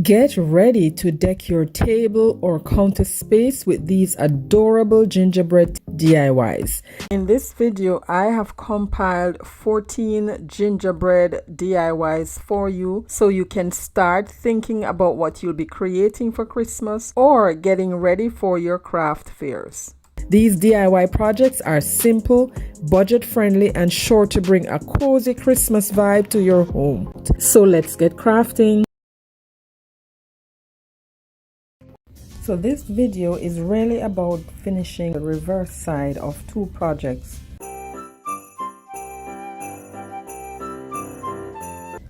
Get ready to deck your table or counter space with these adorable gingerbread DIYs. In this video, I have compiled 14 gingerbread DIYs for you so you can start thinking about what you'll be creating for Christmas or getting ready for your craft fairs. These DIY projects are simple, budget-friendly, and sure to bring a cozy Christmas vibe to your home. So let's get crafting. So this video is really about finishing the reverse side of two projects.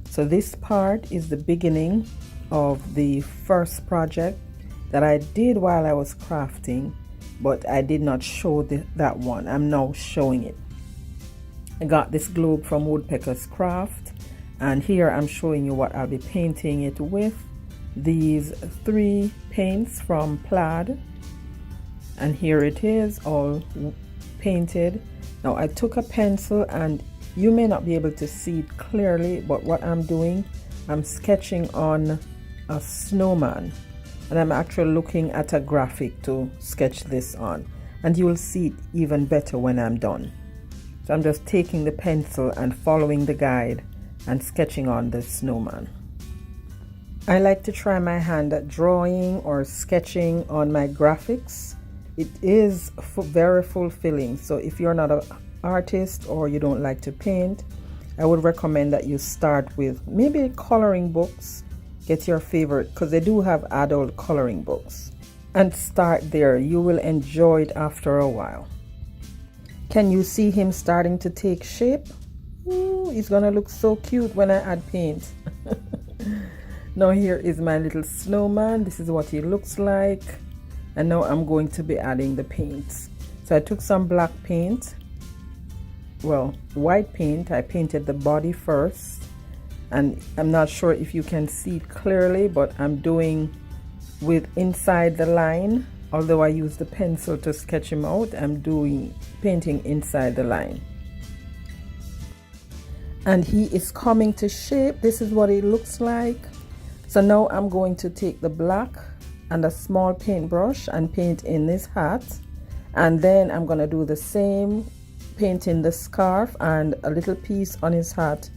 So this part is the beginning of the first project that I did while I was crafting, but I did not show that one. I'm now showing it. I got this globe from Woodpecker's Craft, and here I'm showing you what I'll be painting it with. These 3 paints from Plaid, and here it is all painted. Now I took a pencil, and you may not be able to see it clearly, but what I'm doing, I'm sketching on a snowman, and I'm actually looking at a graphic to sketch this on, and you will see it even better when I'm done. So I'm just taking the pencil and following the guide and sketching on the snowman. I like to try my hand at drawing or sketching on my graphics. It is very fulfilling. So if you're not an artist or you don't like to paint, I would recommend that you start with maybe coloring books. Get your favorite, because they do have adult coloring books, and start there. You will enjoy it after a while. Can you see him starting to take shape? Ooh, he's gonna look so cute when I add paint. Now here is my little snowman. This is what he looks like, and now I'm going to be adding the paints. So I took some black paint, well, white paint. I painted the body first, and I'm not sure if you can see it clearly, but I'm doing with inside the line. Although I used the pencil to sketch him out, I'm doing painting inside the line, and he is coming to shape. This is what it looks like. So now I'm going to take the black and a small paintbrush and paint in this hat, and then I'm going to do the same, painting the scarf and a little piece on his hat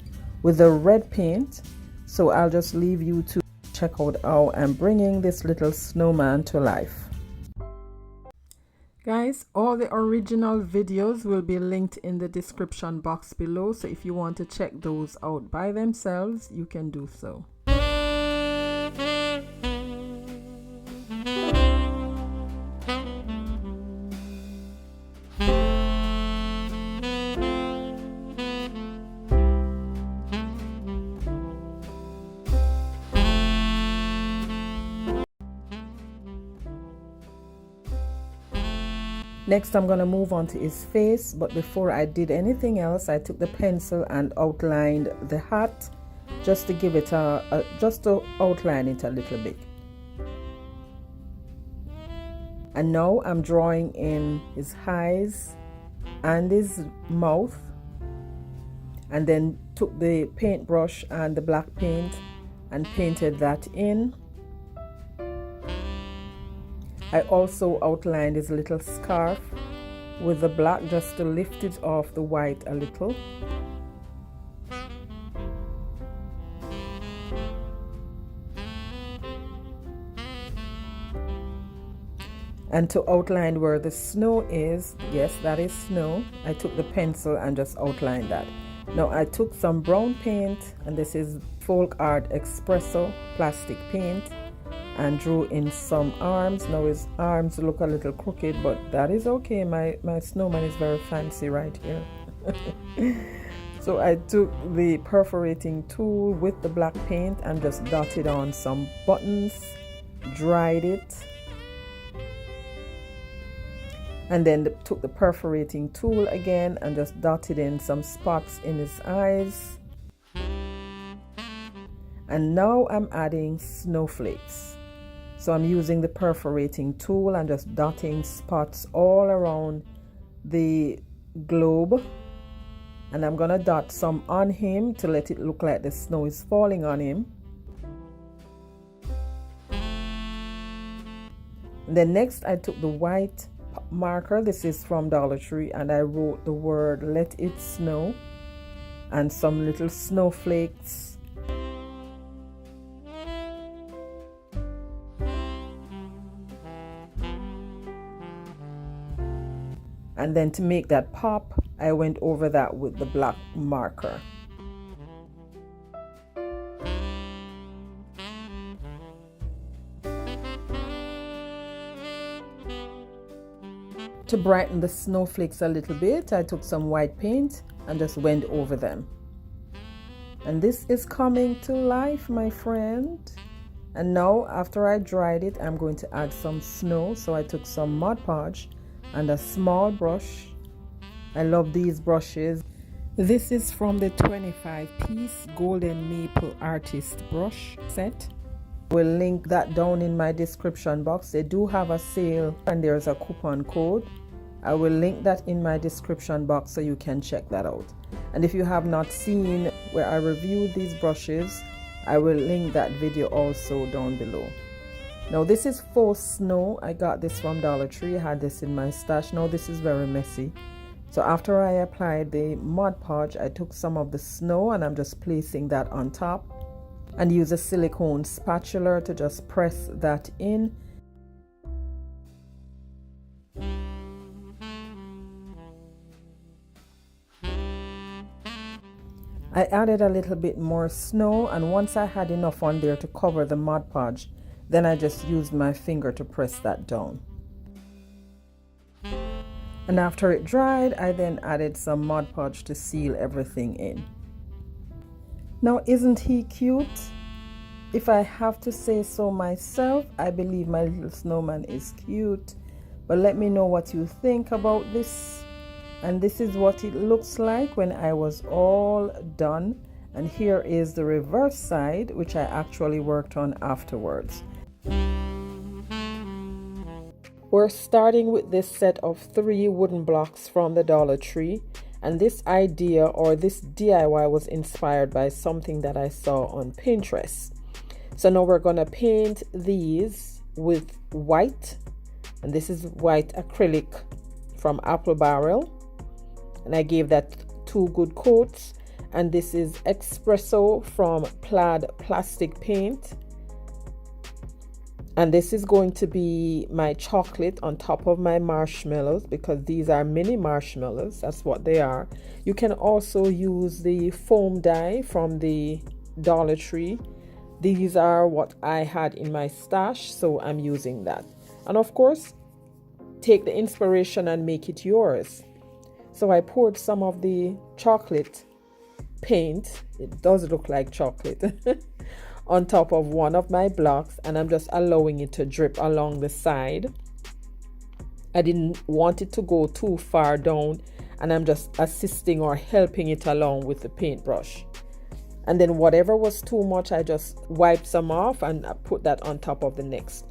with the red paint. So I'll just leave you to check out how I'm bringing this little snowman to life. Guys, all the original videos will be linked in the description box below, so if you want to check those out by themselves, you can do so. Next, I'm going to move on to his face, but before I did anything else, I took the pencil and outlined the hat just to give it just to outline it a little bit. And now I'm drawing in his eyes and his mouth, and then took the paintbrush and the black paint and painted that in. I also outlined his little scarf with the black just to lift it off the white a little. And to outline where the snow is, yes, that is snow, I took the pencil and just outlined that. Now I took some brown paint, and this is Folk Art Espresso plastic paint, and drew in some arms. Now his arms look a little crooked, but that is okay. My snowman is very fancy right here. So I took the perforating tool with the black paint and just dotted on some buttons, dried it, and then took the perforating tool again and just dotted in some spots in his eyes. And now I'm adding snowflakes. So I'm using the perforating tool and just dotting spots all around the globe, and I'm gonna dot some on him to let it look like the snow is falling on him. Then next I took the white marker, this is from Dollar Tree, and I wrote the word "Let It Snow" and some little snowflakes. And then to make that pop, I went over that with the black marker. To brighten the snowflakes a little bit, I took some white paint and just went over them. And this is coming to life, my friend. And now, after I dried it, I'm going to add some snow. So I took some Mod Podge and a small brush. I love these brushes. This is from the 25-piece Golden Maple Artist brush set. We'll link that down in my description box. They do have a sale and there's a coupon code. I will link that in my description box so you can check that out. And if you have not seen where I reviewed these brushes, I will link that video also down below. Now this is faux snow. I got this from Dollar Tree. I had this in my stash. Now this is very messy. So after I applied the Mod Podge, I took some of the snow and I'm just placing that on top. And use a silicone spatula to just press that in. I added a little bit more snow, and once I had enough on there to cover the Mod Podge, then I just used my finger to press that down. And after it dried, I then added some Mod Podge to seal everything in. Now, isn't he cute? If I have to say so myself, I believe my little snowman is cute. But let me know what you think about this. And this is what it looks like when I was all done. And here is the reverse side, which I actually worked on afterwards. We're starting with this set of 3 wooden blocks from the Dollar Tree. And this idea or this DIY was inspired by something that I saw on Pinterest. So now we're going to paint these with white. And this is white acrylic from Apple Barrel. And I gave that 2 good coats. And this is Espresso from Plaid Plastic Paint. And this is going to be my chocolate on top of my marshmallows, because these are mini marshmallows. That's what they are. You can also use the foam dye from the Dollar Tree. These are what I had in my stash, so I'm using that. And of course, take the inspiration and make it yours. So I poured some of the chocolate paint. It does look like chocolate. On top of one of my blocks, and I'm just allowing it to drip along the side. I didn't want it to go too far down, and I'm just assisting or helping it along with the paintbrush. And then whatever was too much, I just wiped some off and I put that on top of the next.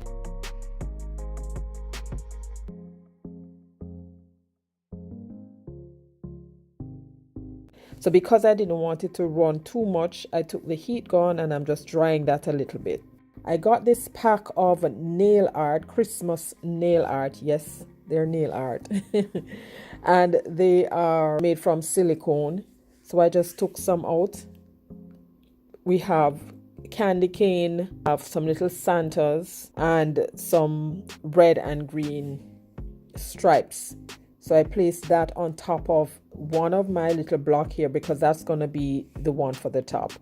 So because I didn't want it to run too much, I took the heat gun and I'm just drying that a little bit. I got this pack of nail art, Christmas nail art. Yes, they're nail art. And they are made from silicone. So I just took some out. We have candy cane, have some little Santas, and some red and green stripes. So I placed that on top of one of my little block here, because that's going to be the one for the top.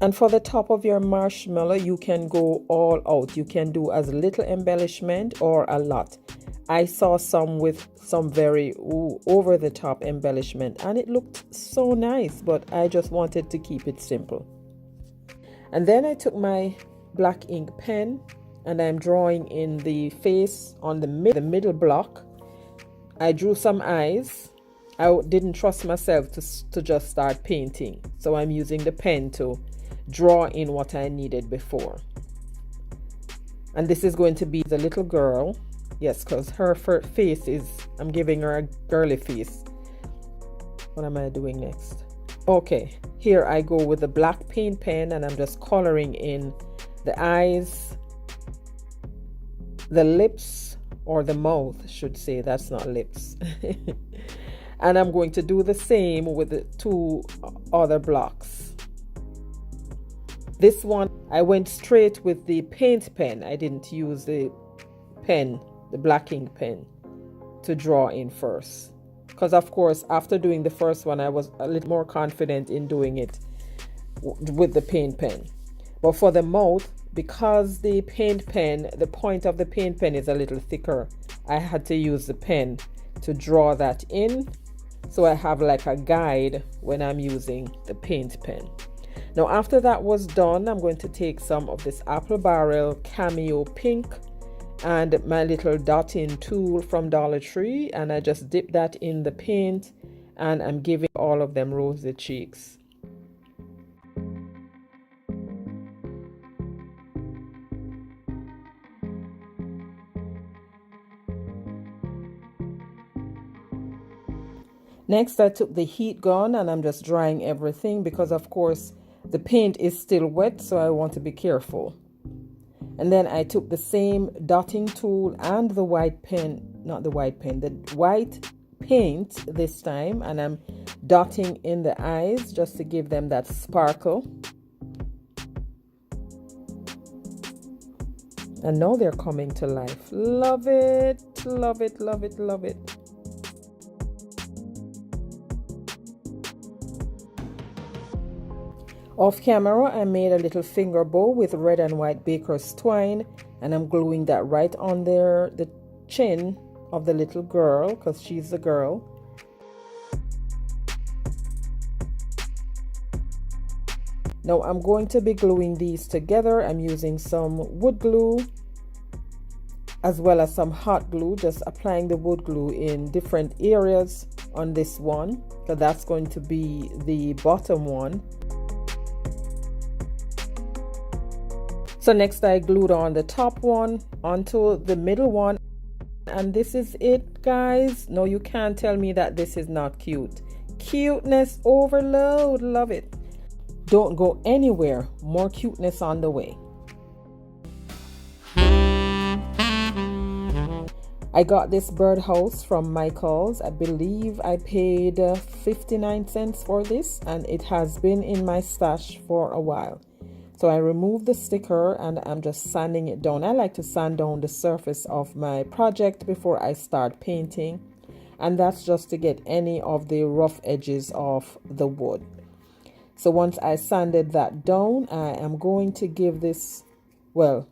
And for the top of your marshmallow, you can go all out. You can do as little embellishment or a lot. I saw some with some very over the top embellishment, and it looked so nice, but I just wanted to keep it simple. And then I took my black ink pen and I'm drawing in the face on the middle block. I drew some eyes. I didn't trust myself to just start painting, so I'm using the pen to draw in what I needed before. And this is going to be the little girl. Yes, because her face is, I'm giving her a girly face. What am I doing next? Okay, here I go with the black paint pen and I'm just coloring in the eyes, the lips, or the mouth should say, that's not lips. And I'm going to do the same with the two other blocks. This one I went straight with the paint pen. I didn't use the pen, the black ink pen, to draw in first, because of course after doing the first one I was a little more confident in doing it with the paint pen. But for the mouth, because the paint pen, the point of the paint pen is a little thicker, I had to use the pen to draw that in, so I have like a guide when I'm using the paint pen. Now after that was done, I'm going to take some of this Apple Barrel Cameo Pink and my little dotting tool from Dollar Tree, and I just dip that in the paint, and I'm giving all of them rosy cheeks. Next, I took the heat gun and I'm just drying everything, because of course the paint is still wet, so I want to be careful. And then I took the same dotting tool and the white pen, not the white pen, the white paint this time, and I'm dotting in the eyes just to give them that sparkle. And now they're coming to life. Love it, love it, love it, love it. Off camera, I made a little finger bow with red and white baker's twine, and I'm gluing that right on there, the chin of the little girl, because she's the girl. Now I'm going to be gluing these together. I'm using some wood glue as well as some hot glue, just applying the wood glue in different areas on this one, so that's going to be the bottom one. So next I glued on the top one onto the middle one, and this is it, guys. No, you can't tell me that this is not cute. Cuteness overload, love it. Don't go anywhere, more cuteness on the way. I got this birdhouse from Michael's. I believe I paid 59 cents for this, and it has been in my stash for a while. So I removed the sticker and I'm just sanding it down. I like to sand down the surface of my project before I start painting, and that's just to get any of the rough edges off the wood. So once I sanded that down, I am going to give this, well,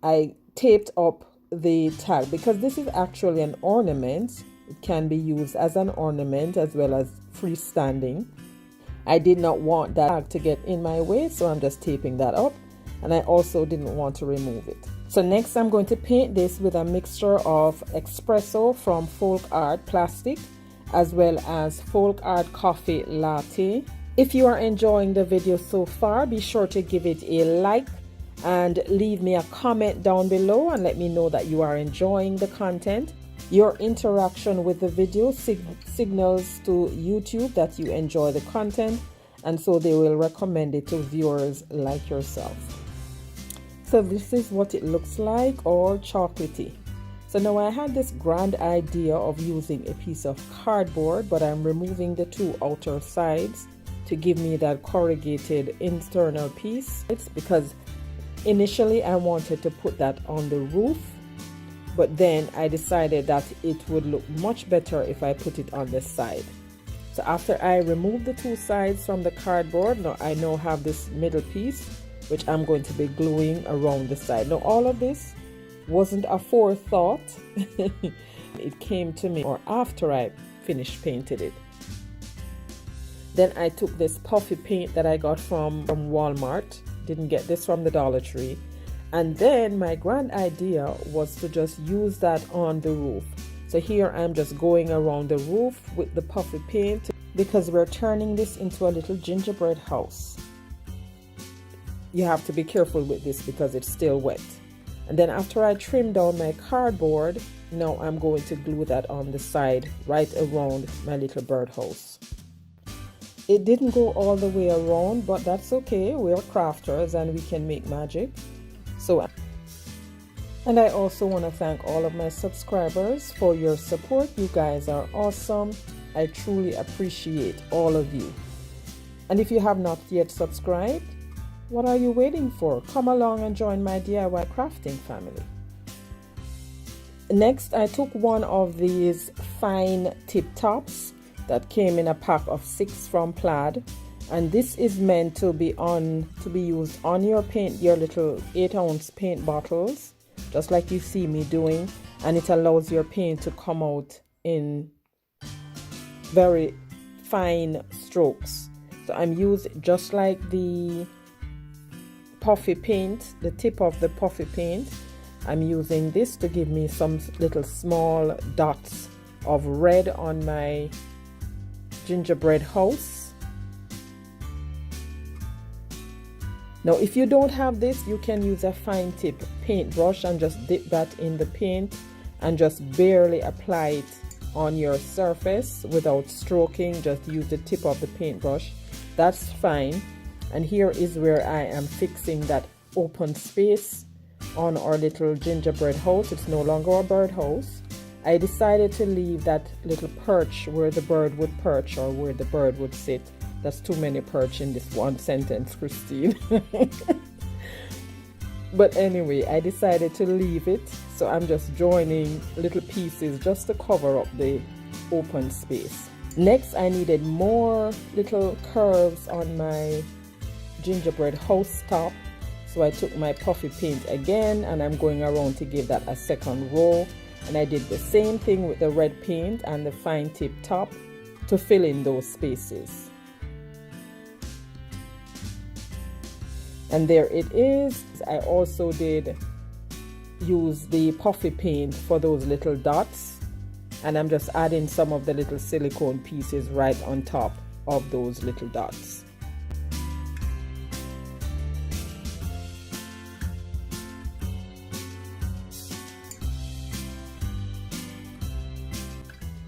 I taped up the tag because this is actually an ornament. It can be used as an ornament as well as freestanding. I did not want that tag to get in my way, so I'm just taping that up, and I also didn't want to remove it. So next I'm going to paint this with a mixture of espresso from Folk Art Plastic as well as Folk Art Coffee Latte. If you are enjoying the video so far, be sure to give it a like and leave me a comment down below and let me know that you are enjoying the content. Your interaction with the video signals to YouTube that you enjoy the content, and so they will recommend it to viewers like yourself. So this is what it looks like, all chocolatey. So now I had this grand idea of using a piece of cardboard, but I'm removing the two outer sides to give me that corrugated internal piece. It's because initially I wanted to put that on the roof, but then I decided that it would look much better if I put it on the side. So after I removed the two sides from the cardboard, now I now have this middle piece which I'm going to be gluing around the side. Now all of this wasn't a forethought. It came to me or after I finished painted it. Then I took this puffy paint that I got from Walmart. Didn't get this from the Dollar Tree. And then my grand idea was to just use that on the roof. So here I'm just going around the roof with the puffy paint because we're turning this into a little gingerbread house. You have to be careful with this because it's still wet. And then after I trim down my cardboard, now I'm going to glue that on the side right around my little birdhouse. It didn't go all the way around, but that's okay. We're crafters and we can make magic. So And I also want to thank all of my subscribers for your support. You guys are awesome. I truly appreciate all of you. And if you have not yet subscribed, what are you waiting for? Come along and join my DIY crafting family. Next, I took one of these fine tip tops that came in a pack of 6 from Plaid, and this is meant to be used on your little 8-ounce paint bottles, just like you see me doing, and it allows your paint to come out in very fine strokes. So I'm using, just like the puffy paint, the tip of the puffy paint, I'm using this to give me some little small dots of red on my gingerbread house. Now if you don't have this, you can use a fine tip paintbrush and just dip that in the paint and just barely apply it on your surface without stroking. Just use the tip of the paintbrush. That's fine. And here is where I am fixing that open space on our little gingerbread house. It's no longer a bird house. I decided to leave that little perch where the bird would perch, or where the bird would sit. That's too many perch in this one sentence, Christine. But anyway, I decided to leave it. So I'm just joining little pieces just to cover up the open space. Next, I needed more little curves on my gingerbread house top. So I took my puffy paint again, and I'm going around to give that a second row. And I did the same thing with the red paint and the fine tip top to fill in those spaces. And there it is. I also did use the puffy paint for those little dots, and I'm just adding some of the little silicone pieces right on top of those little dots.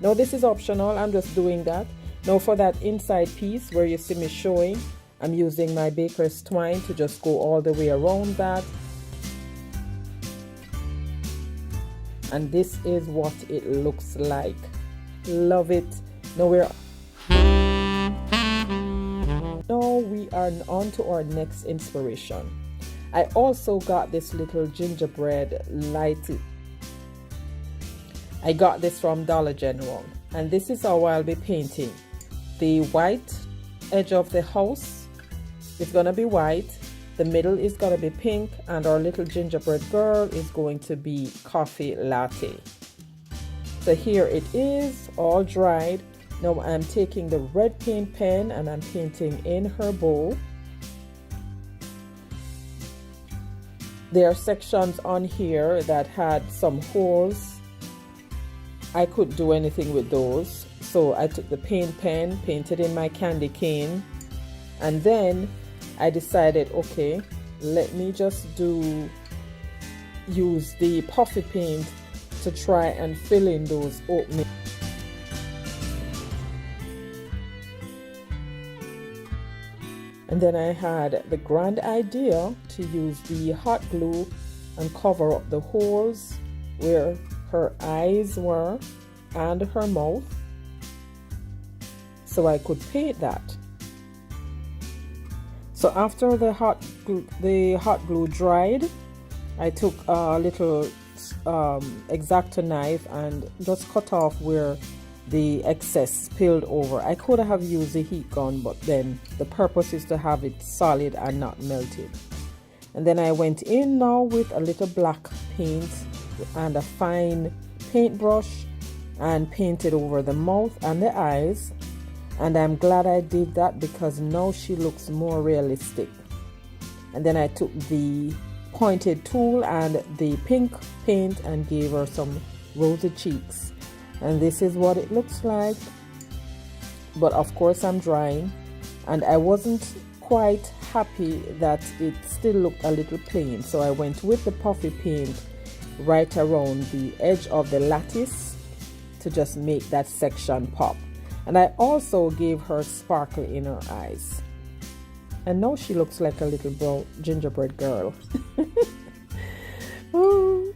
Now this is optional, I'm just doing that. Now for that inside piece where you see me showing, I'm using my baker's twine to just go all the way around that. And this is what it looks like. Love it. Now we are on to our next inspiration. I also got this little gingerbread light. I got this from Dollar General, and this is how I'll be painting. The white edge of the house is gonna be white, the middle is gonna be pink, and our little gingerbread girl is going to be coffee latte. So here it is, all dried. Now I'm taking the red paint pen and I'm painting in her bowl. There are sections on here that had some holes. I couldn't do anything with those, so I took the paint pen, painted in my candy cane, and then I decided, okay, let me just use the puffy paint to try and fill in those openings. And then I had the grand idea to use the hot glue and cover up the holes where her eyes were and her mouth, so I could paint that. So after the hot glue dried, I took a little X-Acto knife and just cut off where the excess spilled over. I could have used a heat gun, but then the purpose is to have it solid and not melted. And then I went in now with a little black paint and a fine paintbrush and painted over the mouth and the eyes. And I'm glad I did that because now she looks more realistic. And then I took the pointed tool and the pink paint and gave her some rosy cheeks. And this is what it looks like. But of course I'm drying, and I wasn't quite happy that it still looked a little plain, so I went with the puffy paint right around the edge of the lattice to just make that section pop. And I also gave her sparkle in her eyes, and now she looks like a little gingerbread girl. Oh.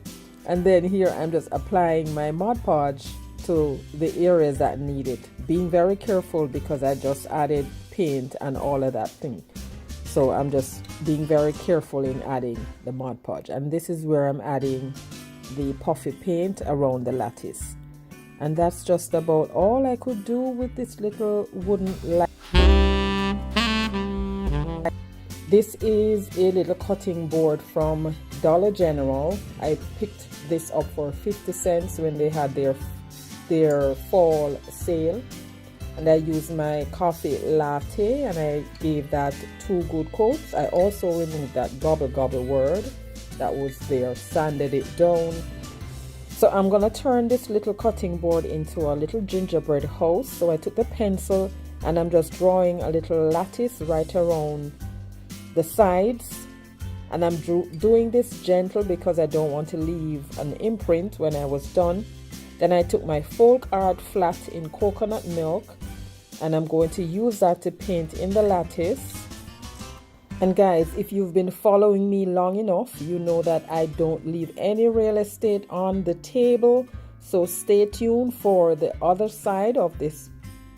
And then here I'm just applying my Mod Podge to the areas that need it. Being very careful because I just added paint and all of that thing. So I'm just being very careful in adding the Mod Podge. And this is where I'm adding the puffy paint around the lattice. And that's just about all I could do with this little wooden light. This is a little cutting board from Dollar General. I picked this up for 50 cents when they had their fall sale. And I used my coffee latte and I gave that 2 good coats. I also removed that gobble gobble word that was there, sanded it down. So I'm gonna turn this little cutting board into a little gingerbread house. So I took the pencil and I'm just drawing a little lattice right around the sides, and I'm doing this gentle because I don't want to leave an imprint when I was done. Then I took my folk art flat in coconut milk and I'm going to use that to paint in the lattice. And guys, if you've been following me long enough, you know that I don't leave any real estate on the table. So stay tuned for the other side of this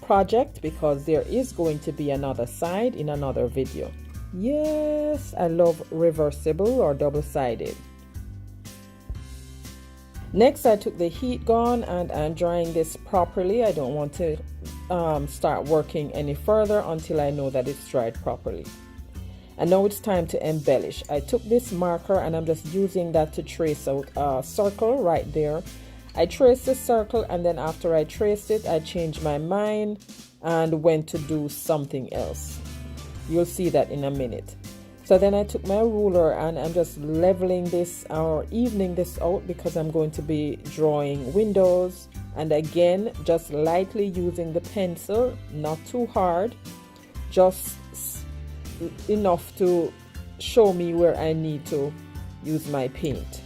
project because there is going to be another side in another video. Yes, I love reversible or double-sided. Next, I took the heat gun and I'm drying this properly. I don't want to start working any further until I know that it's dried properly. And now it's time to embellish. I took this marker and I'm just using that to trace out a circle right there. I traced the circle and then after I traced it, I changed my mind and went to do something else. You'll see that in a minute. So then I took my ruler and I'm just leveling this or evening this out because I'm going to be drawing windows. And again, just lightly using the pencil, not too hard, just enough to show me where I need to use my paint.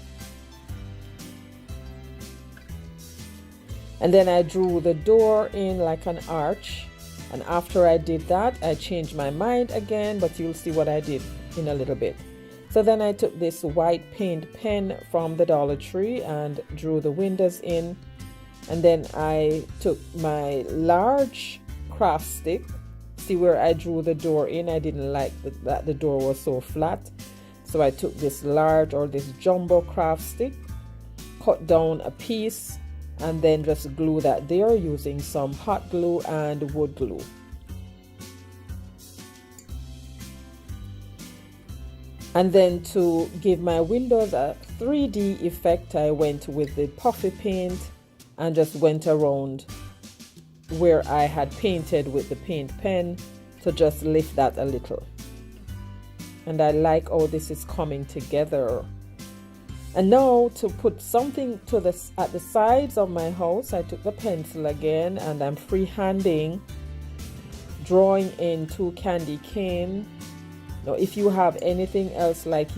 And then I drew the door in like an arch. And after I did that, I changed my mind again, but you'll see what I did in a little bit. So then I took this white paint pen from the Dollar Tree and drew the windows in. And then I took my large craft stick. See where I drew the door in? I didn't like that the door was so flat. So I took this large or this jumbo craft stick, cut down a piece, and then just glue that there using some hot glue and wood glue. And then to give my windows a 3D effect, I went with the puffy paint and just went around where I had painted with the paint pen to just lift that a little. And I like how this is coming together. And now to put something to at the sides of my house, I took the pencil again and I'm freehanding, drawing in 2 candy cane. Now if you have anything else like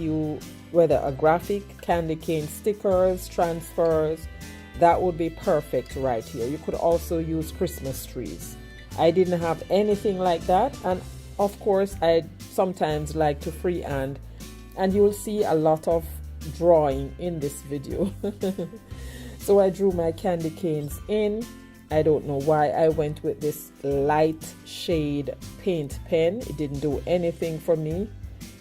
whether a graphic, candy cane stickers, transfers, that would be perfect right here. You could also use Christmas trees. I didn't have anything like that, and of course I sometimes like to freehand, and you will see a lot of drawing in this video. So I drew my candy canes in. I don't know why I went with this light shade paint pen. It didn't do anything for me,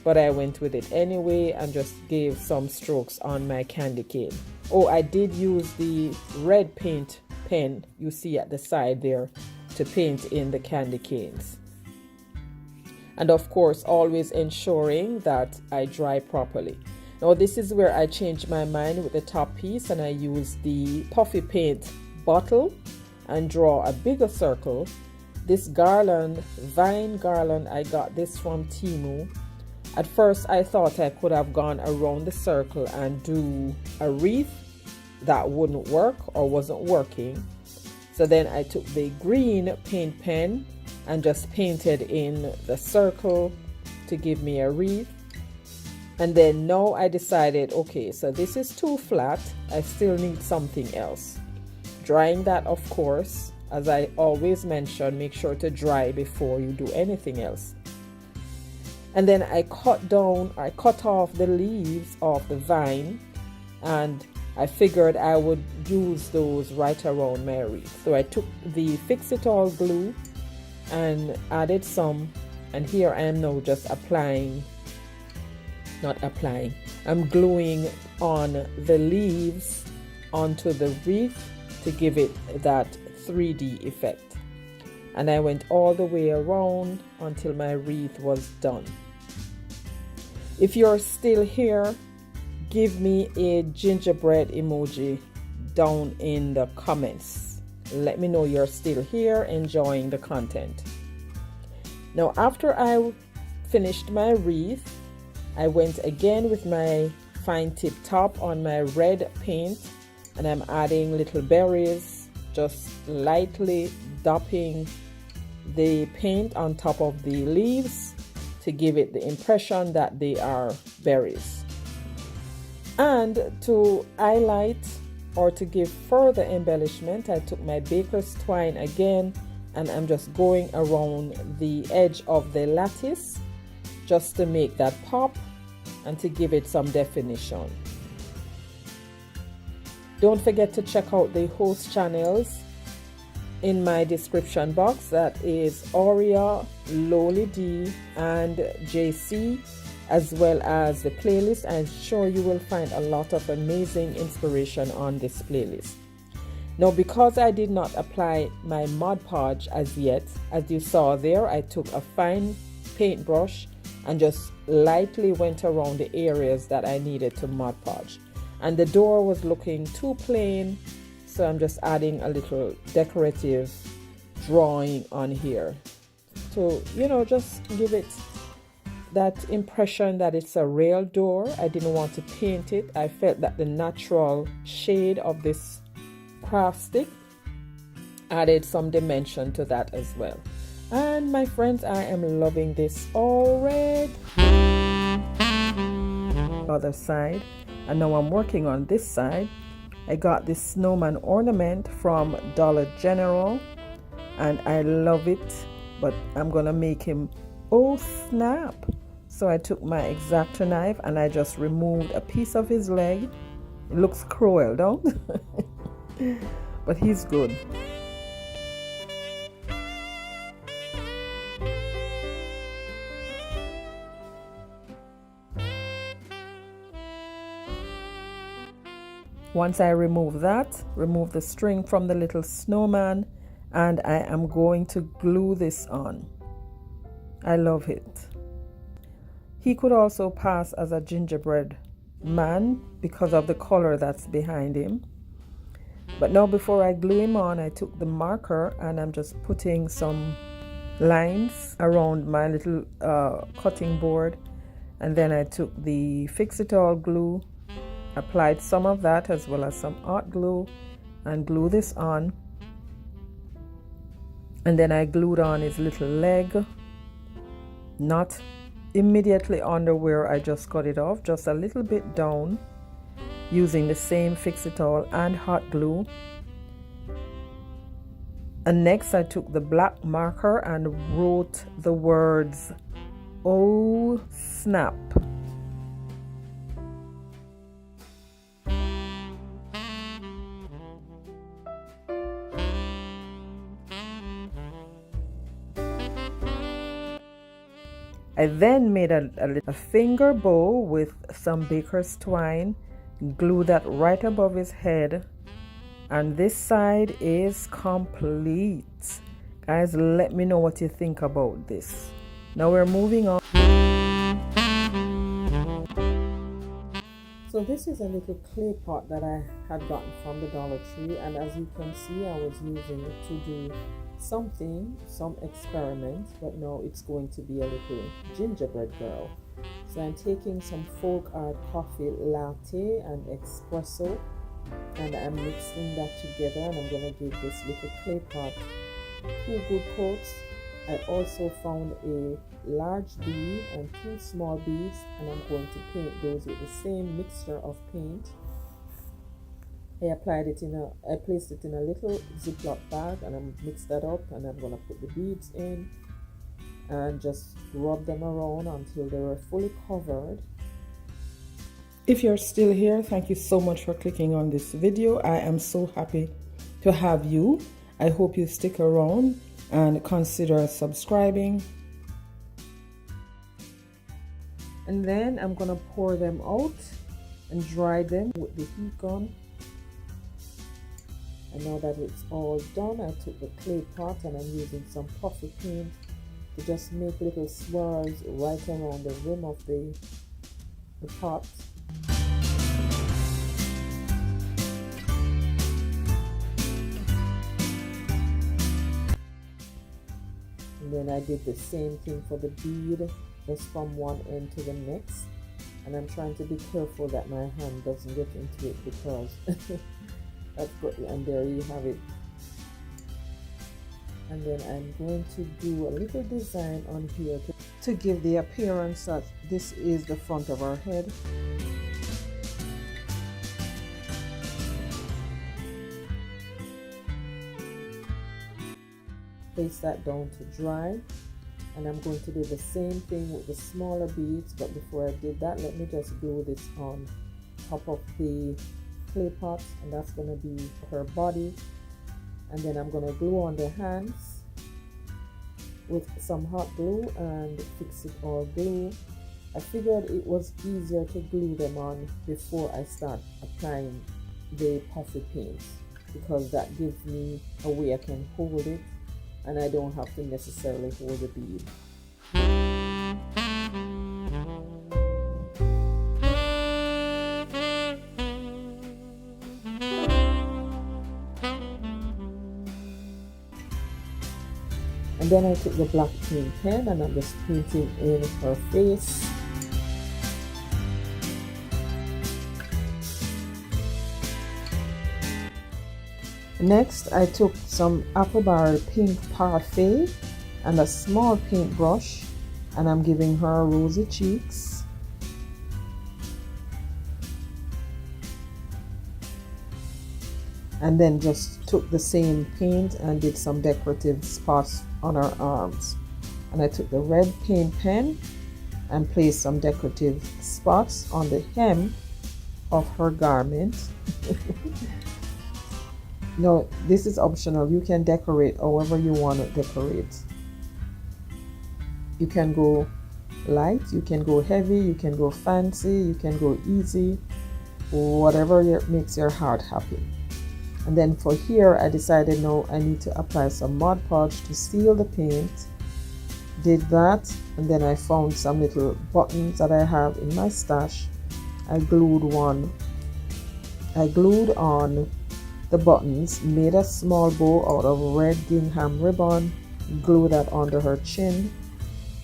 but I went with it anyway and just gave some strokes on my candy cane. Oh, I did use the red paint pen you see at the side there to paint in the candy canes. And of course, always ensuring that I dry properly. Now this is where I changed my mind with the top piece and I used the puffy paint bottle and draw a bigger circle. This garland, vine garland, I got this from Temu. At first I thought I could have gone around the circle and do a wreath. That wouldn't work or wasn't working. So then I took the green paint pen and just painted in the circle to give me a wreath. And then now I decided, okay, so this is too flat. I still need something else. Drying that, of course, as I always mention, make sure to dry before you do anything else. And then I cut off the leaves of the vine and I figured I would use those right around my wreath. So I took the fix-it-all glue and added some, and here I am now just I'm gluing on the leaves onto the wreath to give it that 3D effect. And I went all the way around until my wreath was done. If you're still here, give me a gingerbread emoji down in the comments. Let me know you're still here enjoying the content. Now, after I finished my wreath, I went again with my fine tip top on my red paint, and I'm adding little berries, just lightly dapping the paint on top of the leaves to give it the impression that they are berries. And to highlight or to give further embellishment, I took my baker's twine again, and I'm just going around the edge of the lattice just to make that pop and to give it some definition. Don't forget to check out the host channels in my description box. That is Aurea, Loli D, and JC, as well as the playlist. I'm sure you will find a lot of amazing inspiration on this playlist. Now, because I did not apply my Mod Podge as yet, as you saw there, I took a fine paintbrush and just lightly went around the areas that I needed to Mod Podge. And the door was looking too plain, so I'm just adding a little decorative drawing on here to, just give it that impression that it's a real door. I didn't want to paint it. I felt that the natural shade of this craft stick added some dimension to that as well. And my friends, I am loving this already. Other side, and now I'm working on this side. I got this snowman ornament from Dollar General, and I love it, but I'm gonna make him, oh snap. So I took my X-Acto knife and I just removed a piece of his leg. It looks cruel, don't? But he's good. Once I remove the string from the little snowman, and I am going to glue this on. I love it. He could also pass as a gingerbread man because of the color that's behind him. But now, before I glue him on, I took the marker and I'm just putting some lines around my little cutting board, and then I took the fix-it-all glue, applied some of that as well as some hot glue, and glue this on. And then I glued on his little leg, not immediately under where I just cut it off, just a little bit down, using the same fix-it-all and hot glue. And next I took the black marker and wrote the words, "Oh snap." I then made a finger bow with some baker's twine, glue that right above his head, and this side is complete. Guys, let me know what you think about this. Now we're moving on. So this is a little clay pot that I had gotten from the Dollar Tree, and as you can see, I was using it to do some experiments, but now it's going to be a little gingerbread girl. So I'm taking some folk art coffee latte and espresso, and I'm mixing that together, and I'm going to give this little clay pot 2 good coats. I also found a large bead and 2 small beads, and I'm going to paint those with the same mixture of paint. I placed it in a little Ziploc bag, and I mixed that up, and I'm going to put the beads in and just rub them around until they were fully covered. If you're still here, thank you so much for clicking on this video. I am so happy to have you. I hope you stick around and consider subscribing. And then I'm gonna pour them out and dry them with the heat gun. And now that it's all done, I took the clay pot and I'm using some puffy paint to just make little swirls right around the rim of the pot. And then I did the same thing for the bead, just from one end to the next. And I'm trying to be careful that my hand doesn't get into it because that's good. And there you have it. And then I'm going to do a little design on here to give the appearance that this is the front of our head. Place that down to dry, and I'm going to do the same thing with the smaller beads. But before I did that, let me just glue this on top of the clay pot, and that's going to be her body. And then I'm going to glue on the hands with some hot glue and fix it all glue. I figured it was easier to glue them on before I start applying the puffy paint, because that gives me a way I can hold it and I don't have to necessarily hold the bead. And then I took the black paint pen and I'm just painting in her face. Next, I took some apple barrel pink parfait and a small paintbrush, and I'm giving her rosy cheeks. And then just took the same paint and did some decorative spots on her arms. And I took the red paint pen and placed some decorative spots on the hem of her garment. No, this is optional. You can decorate however you want to decorate. You can go light, you can go heavy, you can go fancy, you can go easy, whatever makes your heart happy. And then for here, I decided no, I need to apply some Mod Podge to seal the paint. Did that, and then I found some little buttons that I have in my stash. I glued on the buttons, made a small bow out of red gingham ribbon, glue that under her chin,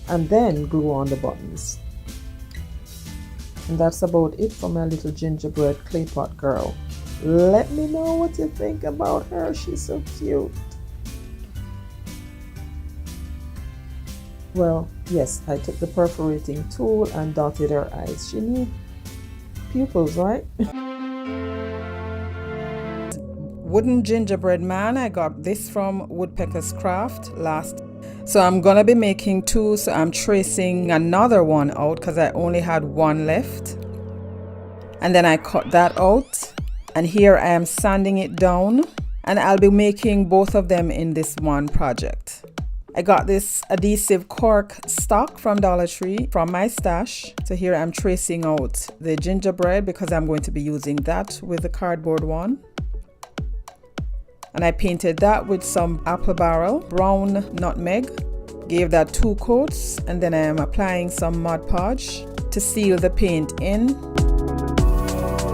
and then glue on the buttons. And that's about it for my little gingerbread clay pot girl. Let me know what you think about her. She's so cute. Well, yes, I took the perforating tool and dotted her eyes. She needs pupils, right? Wooden gingerbread man, I got this from Woodpecker's Craft last. So I'm gonna be making two, so I'm tracing another one out because I only had one left. And then I cut that out. And here I am sanding it down, and I'll be making both of them in this one project. I got this adhesive cork stock from Dollar Tree from my stash. So here I'm tracing out the gingerbread because I'm going to be using that with the cardboard one. And I painted that with some apple barrel, brown nutmeg, gave that 2 coats, and then I am applying some Mod Podge to seal the paint in.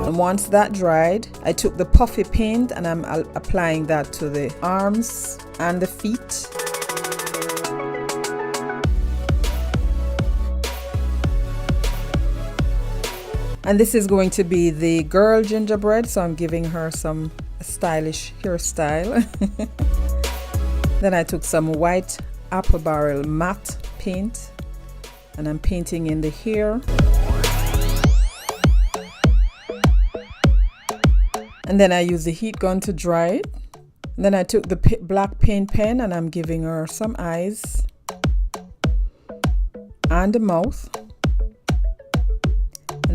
And once that dried, I took the puffy paint and I'm applying that to the arms and the feet. And this is going to be the girl gingerbread, so I'm giving her some stylish hairstyle. Then I took some white apple barrel matte paint and I'm painting in the hair. And then I used the heat gun to dry it. And then I took the black paint pen and I'm giving her some eyes and a mouth.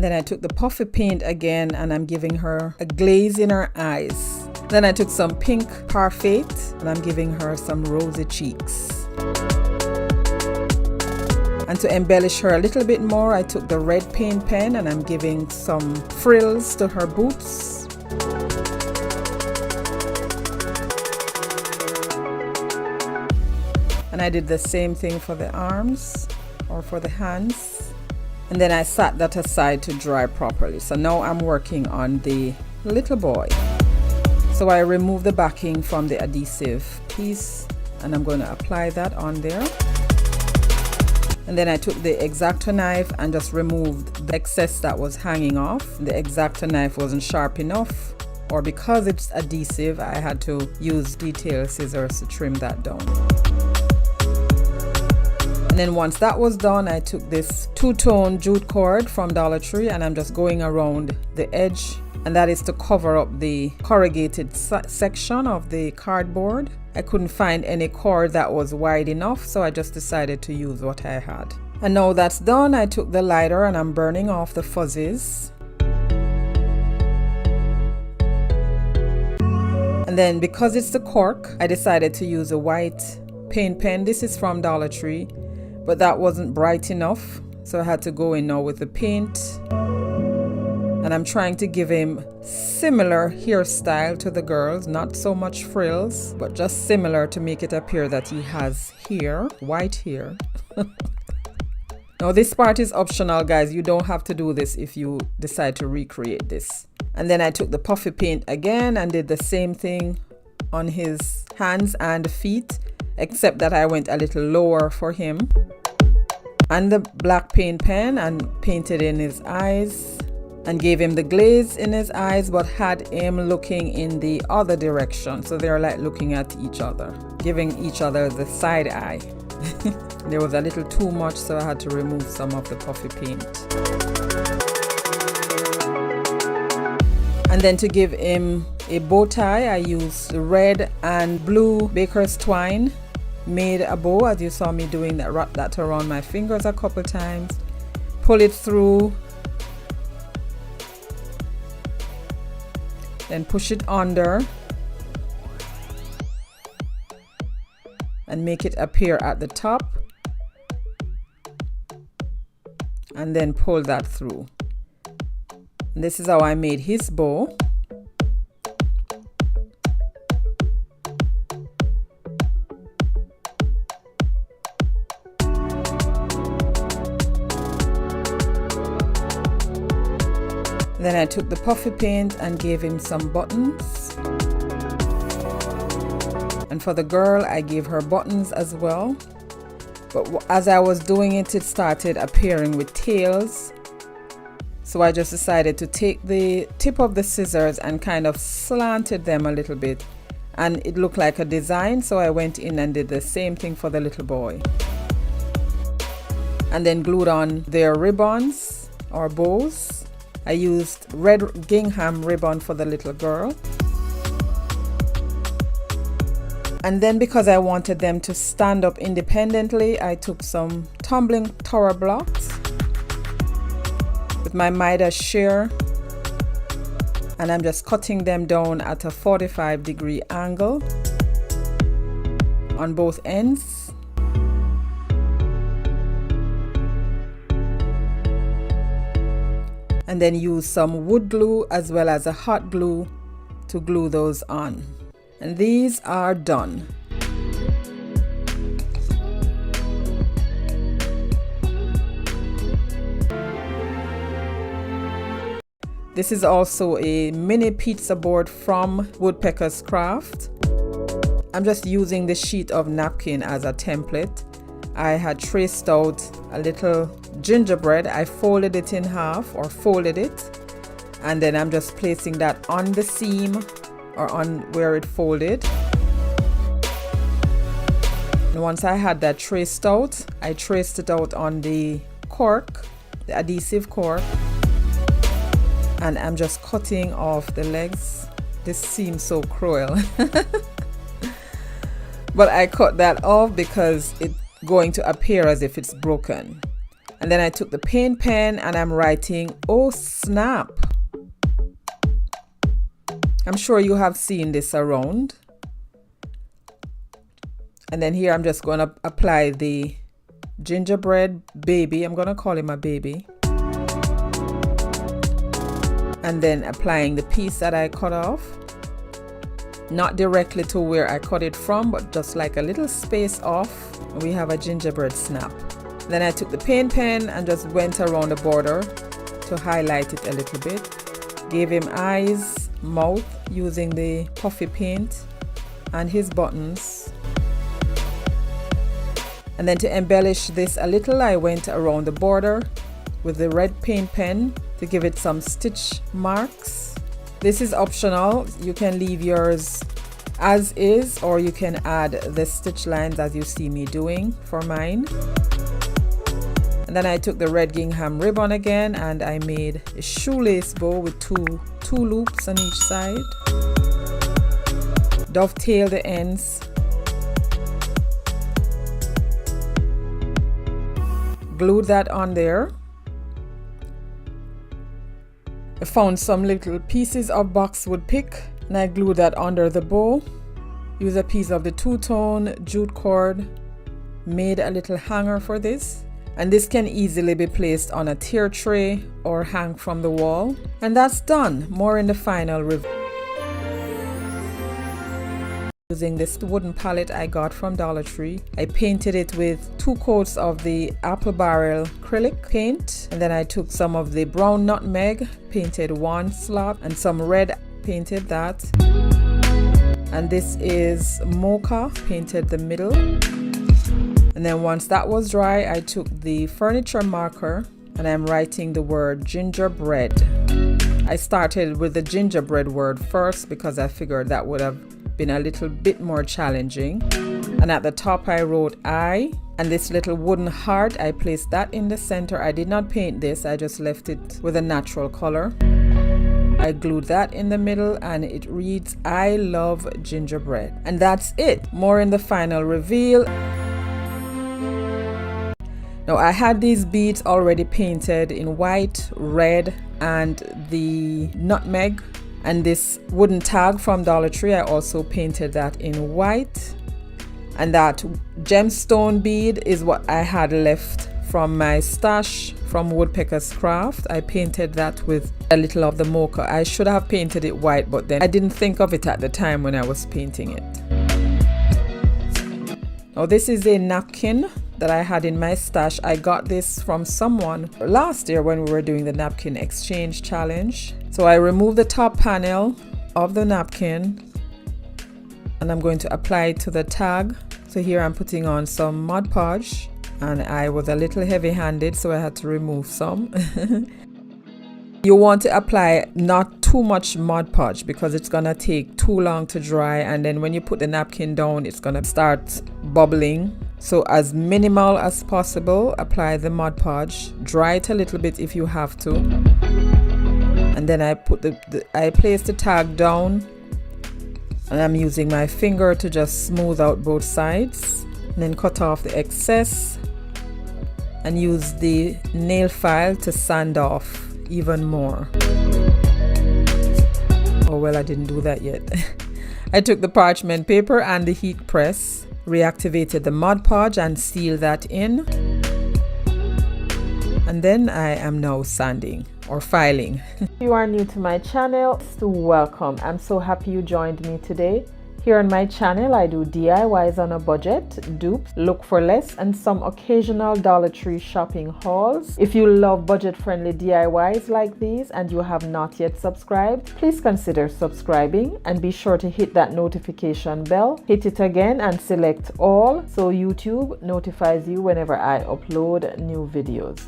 And And then I took the puffy paint again and I'm giving her a glaze in her eyes. Then I took some pink parfait and I'm giving her some rosy cheeks. And to embellish her a little bit more, I took the red paint pen and I'm giving some frills to her boots. And I did the same thing for the arms or for the hands. And then I sat that aside to dry properly. So now I'm working on the little boy. So I removed the backing from the adhesive piece and I'm going to apply that on there. And then I took the X-Acto knife and just removed the excess that was hanging off. The X-Acto knife wasn't sharp enough, or because it's adhesive, I had to use detail scissors to trim that down. And then once that was done, I took this two-tone jute cord from Dollar Tree and I'm just going around the edge, and that is to cover up the corrugated section of the cardboard. I couldn't find any cord that was wide enough, so I just decided to use what I had. And now that's done, I took the lighter and I'm burning off the fuzzies. And then because it's the cork, I decided to use a white paint pen. This is from Dollar Tree, but that wasn't bright enough, so I had to go in now with the paint. And I'm trying to give him similar hairstyle to the girls, not so much frills, but just similar to make it appear that he has hair, white hair. Now this part is optional, guys. You don't have to do this if you decide to recreate this. And then I took the puffy paint again and did the same thing on his hands and feet, except that I went a little lower for him. And the black paint pen and painted in his eyes and gave him the glaze in his eyes, but had him looking in the other direction. So they're like looking at each other, giving each other the side eye. There was a little too much, so I had to remove some of the puffy paint. And then to give him a bow tie, I used red and blue baker's twine, made a bow, as you saw me doing that, wrap that around my fingers a couple times, pull it through, then push it under and make it appear at the top, and then pull that through. And this is how I made his bow. Then I took the puffy paint and gave him some buttons. And for the girl, I gave her buttons as well. But as I was doing it, it started appearing with tails. So I just decided to take the tip of the scissors and kind of slanted them a little bit. And it looked like a design, so I went in and did the same thing for the little boy. And then glued on their ribbons or bows. I used red gingham ribbon for the little girl. And then because I wanted them to stand up independently, I took some tumbling tower blocks with my Midas shear, and I'm just cutting them down at a 45-degree angle on both ends. And then use some wood glue as well as a hot glue to glue those on. And these are done. This is also a mini pizza board from Woodpecker's Craft. I'm just using the sheet of napkin as a template. I had traced out a little gingerbread. I folded it in half, or folded it, and then I'm just placing that on the seam or on where it folded. And once I had that traced out, I traced it out on the cork, the adhesive cork, and I'm just cutting off the legs. This seems so cruel. But I cut that off because it's going to appear as if it's broken. And then I took the paint pen and I'm writing, oh snap. I'm sure you have seen this around. And then here I'm just going to apply the gingerbread baby. I'm going to call him a baby. And then applying the piece that I cut off. Not directly to where I cut it from, but just like a little space off. We have a gingerbread snap. Then I took the paint pen and just went around the border to highlight it a little bit. Gave him eyes, mouth using the puffy paint and his buttons. And then to embellish this a little, I went around the border with the red paint pen to give it some stitch marks. This is optional. You can leave yours as is, or you can add the stitch lines as you see me doing for mine. And then I took the red gingham ribbon again and I made a shoelace bow with two loops on each side. Dovetail the ends. Glued that on there. I found some little pieces of boxwood pick and I glued that under the bow. Use a piece of the two-tone jute cord. Made a little hanger for this. And this can easily be placed on a tier tray or hang from the wall. And that's done. More in the final review. Using this wooden palette I got from Dollar Tree, I painted it with 2 coats of the apple barrel acrylic paint, and then I took some of the brown nutmeg, painted 1 slot, and some red, painted that. And this is mocha, painted the middle. And then once that was dry, I took the furniture marker and I'm writing the word gingerbread. I started with the gingerbread word first because I figured that would have been a little bit more challenging. And at the top I wrote I, and this little wooden heart, I placed that in the center. I did not paint this, I just left it with a natural color. I glued that in the middle and it reads, I love gingerbread. And that's it. More in the final reveal. Now I had these beads already painted in white, red, and the nutmeg. And this wooden tag from Dollar Tree, I also painted that in white. And that gemstone bead is what I had left from my stash from Woodpecker's Craft. I painted that with a little of the mocha. I should have painted it white, but then I didn't think of it at the time when I was painting it. Now this is a napkin that I had in my stash. I got this from someone last year when we were doing the napkin exchange challenge. So I removed the top panel of the napkin and I'm going to apply it to the tag. So here I'm putting on some Mod Podge and I was a little heavy-handed, so I had to remove some. You want to apply not too much Mod Podge because it's gonna take too long to dry, and then when you put the napkin down it's gonna start bubbling. So as minimal as possible, apply the Mod Podge. Dry it a little bit if you have to. And then I put I place the tag down and I'm using my finger to just smooth out both sides, and then cut off the excess and use the nail file to sand off even more. Oh well, I didn't do that yet. I took the parchment paper and the heat press, reactivated the Mod Podge and sealed that in. And then I am now sanding or filing. If you are new to my channel, so welcome. I'm so happy you joined me today. Here on my channel, I do DIYs on a budget, dupes, look for less, and some occasional Dollar Tree shopping hauls. If you love budget-friendly DIYs like these and you have not yet subscribed, please consider subscribing and be sure to hit that notification bell. Hit it again and select all so YouTube notifies you whenever I upload new videos.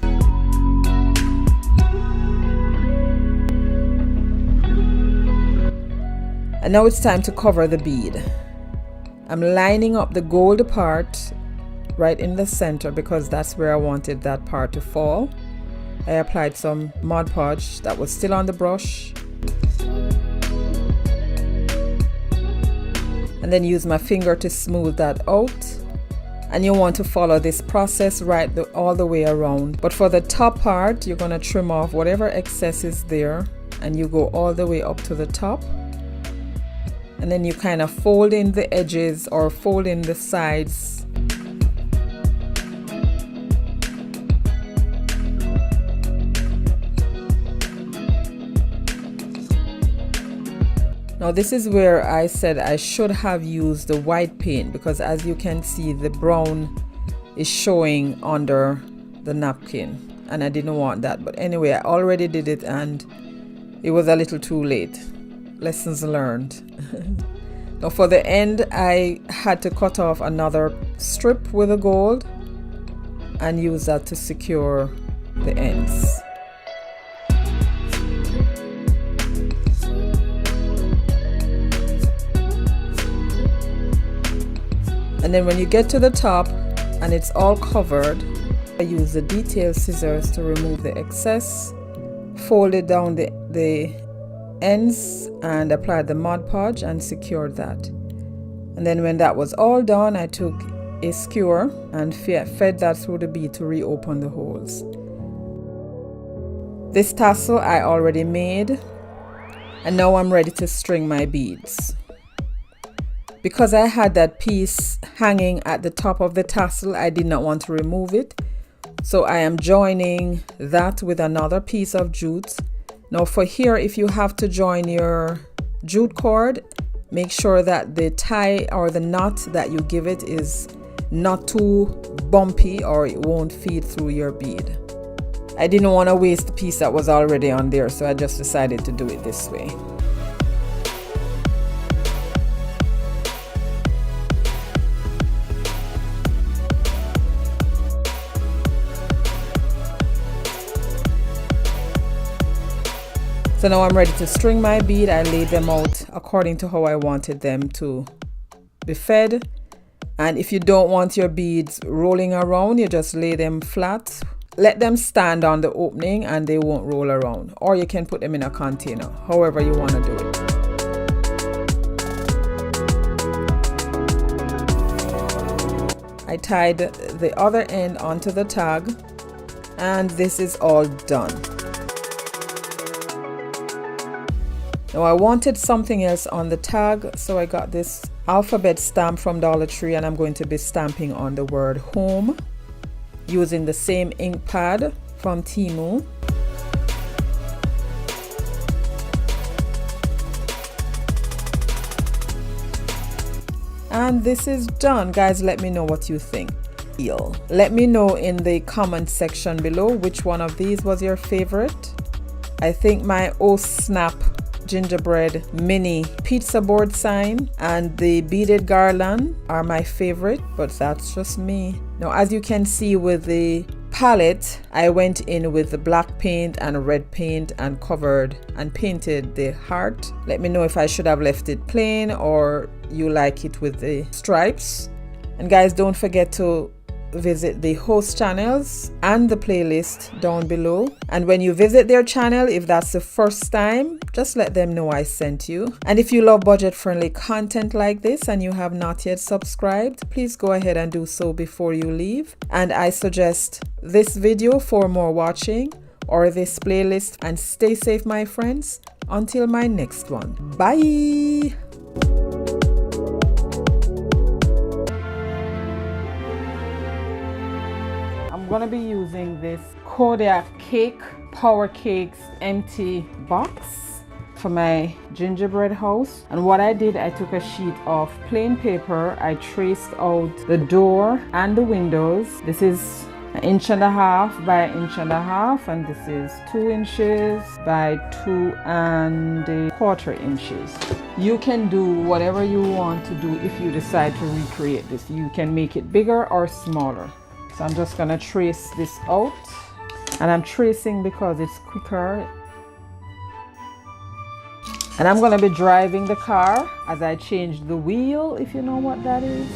And now it's time to cover the bead. I'm lining up the gold part right in the center because that's where I wanted that part to fall. I applied some Mod Podge that was still on the brush. And then use my finger to smooth that out and you want to follow this process all the way around. But for the top part, you're going to trim off whatever excess is there, and you go all the way up to the top, and then you kind of fold in the edges or fold in the sides. Now this is where I said I should have used the white paint, because as you can see, the brown is showing under the napkin and I didn't want that. But anyway, I already did it and it was a little too late. Lessons learned. Now for the end, I had to cut off another strip with the gold and use that to secure the ends. And then when you get to the top and it's all covered, I use the detail scissors to remove the excess, fold it down the ends and apply the Mod Podge and secured that. And then when that was all done, I took a skewer and fed that through the bead to reopen the holes. This tassel I already made, and now I'm ready to string my beads. Because I had that piece hanging at the top of the tassel, I did not want to remove it. So I am joining that with another piece of jute. Now for here, if you have to join your jute cord, make sure that the tie or the knot that you give it is not too bumpy or it won't feed through your bead. I didn't want to waste the piece that was already on there, so I just decided to do it this way. So now I'm ready to string my bead. I laid them out according to how I wanted them to be fed. And if you don't want your beads rolling around, you just lay them flat. Let them stand on the opening and they won't roll around. Or you can put them in a container, however you want to do it. I tied the other end onto the tag and this is all done. Now I wanted something else on the tag, so I got this alphabet stamp from Dollar Tree and I'm going to be stamping on the word home using the same ink pad from Temu. And this is done. Guys, let me know what you think. Let me know in the comment section below which one of these was your favorite. I think my Oh Snap gingerbread mini pizza board sign and the beaded garland are my favorite, but that's just me. Now as you can see with the palette, I went in with the black paint and red paint and covered and painted the heart. Let me know if I should have left it plain or you like it with the stripes. And guys, don't forget to visit the host channels and the playlist down below. And when you visit their channel, if that's the first time, just let them know I sent you. And if you love budget-friendly content like this and you have not yet subscribed, please go ahead and do so before you leave. And I suggest this video for more watching or this playlist. And stay safe, my friends, until my next one. Bye. I'm gonna be using this Kodak Cake Power Cakes empty box for my gingerbread house. And what I did, I took a sheet of plain paper. I traced out the door and the windows. This is 1.5 inches by 1.5 inches, and this is 2 inches by 2.25 inches. You can do whatever you want to do if you decide to recreate this. You can make it bigger or smaller. So I'm just gonna trace this out, and I'm tracing because it's quicker. And I'm gonna be driving the car as I change the wheel, if you know what that is.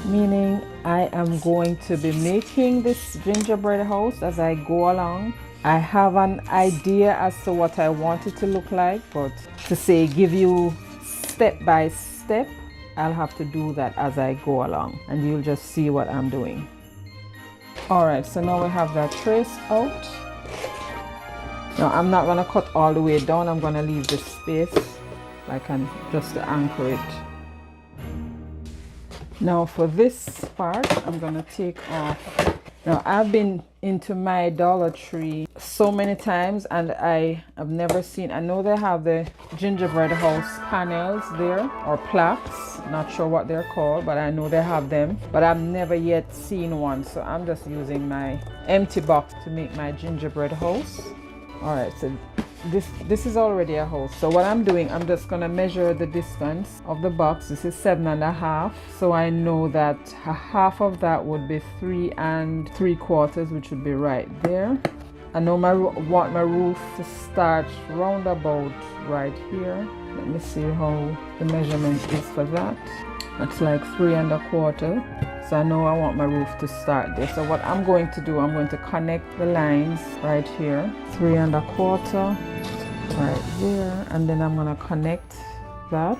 Meaning I am going to be making this gingerbread house as I go along. I have an idea as to what I want it to look like, but to say give you step by step, I'll have to do that as I go along, and you'll just see what I'm doing. Alright, so now we have that trace out. Now I'm not going to cut all the way down, I'm going to leave this space just to anchor it. Now for this part, I'm going to take off. Now I've been into my Dollar Tree so many times, and I have never seen, I know they have the gingerbread house panels there, or plaques, not sure what they're called, but I know they have them, but I've never yet seen one. So I'm just using my empty box to make my gingerbread house. Alright, so this is already a house. So what I'm doing, I'm just gonna measure the distance of the box. This is 7.5, so I know that half of that would be 3 3/4, which would be right there. I know I want my roof to start round about right here. Let me see how the measurement is for that. That's like 3 1/4. So I know I want my roof to start there. So what I'm going to do, I'm going to connect the lines right here, 3 1/4 right there, and then I'm going to connect that.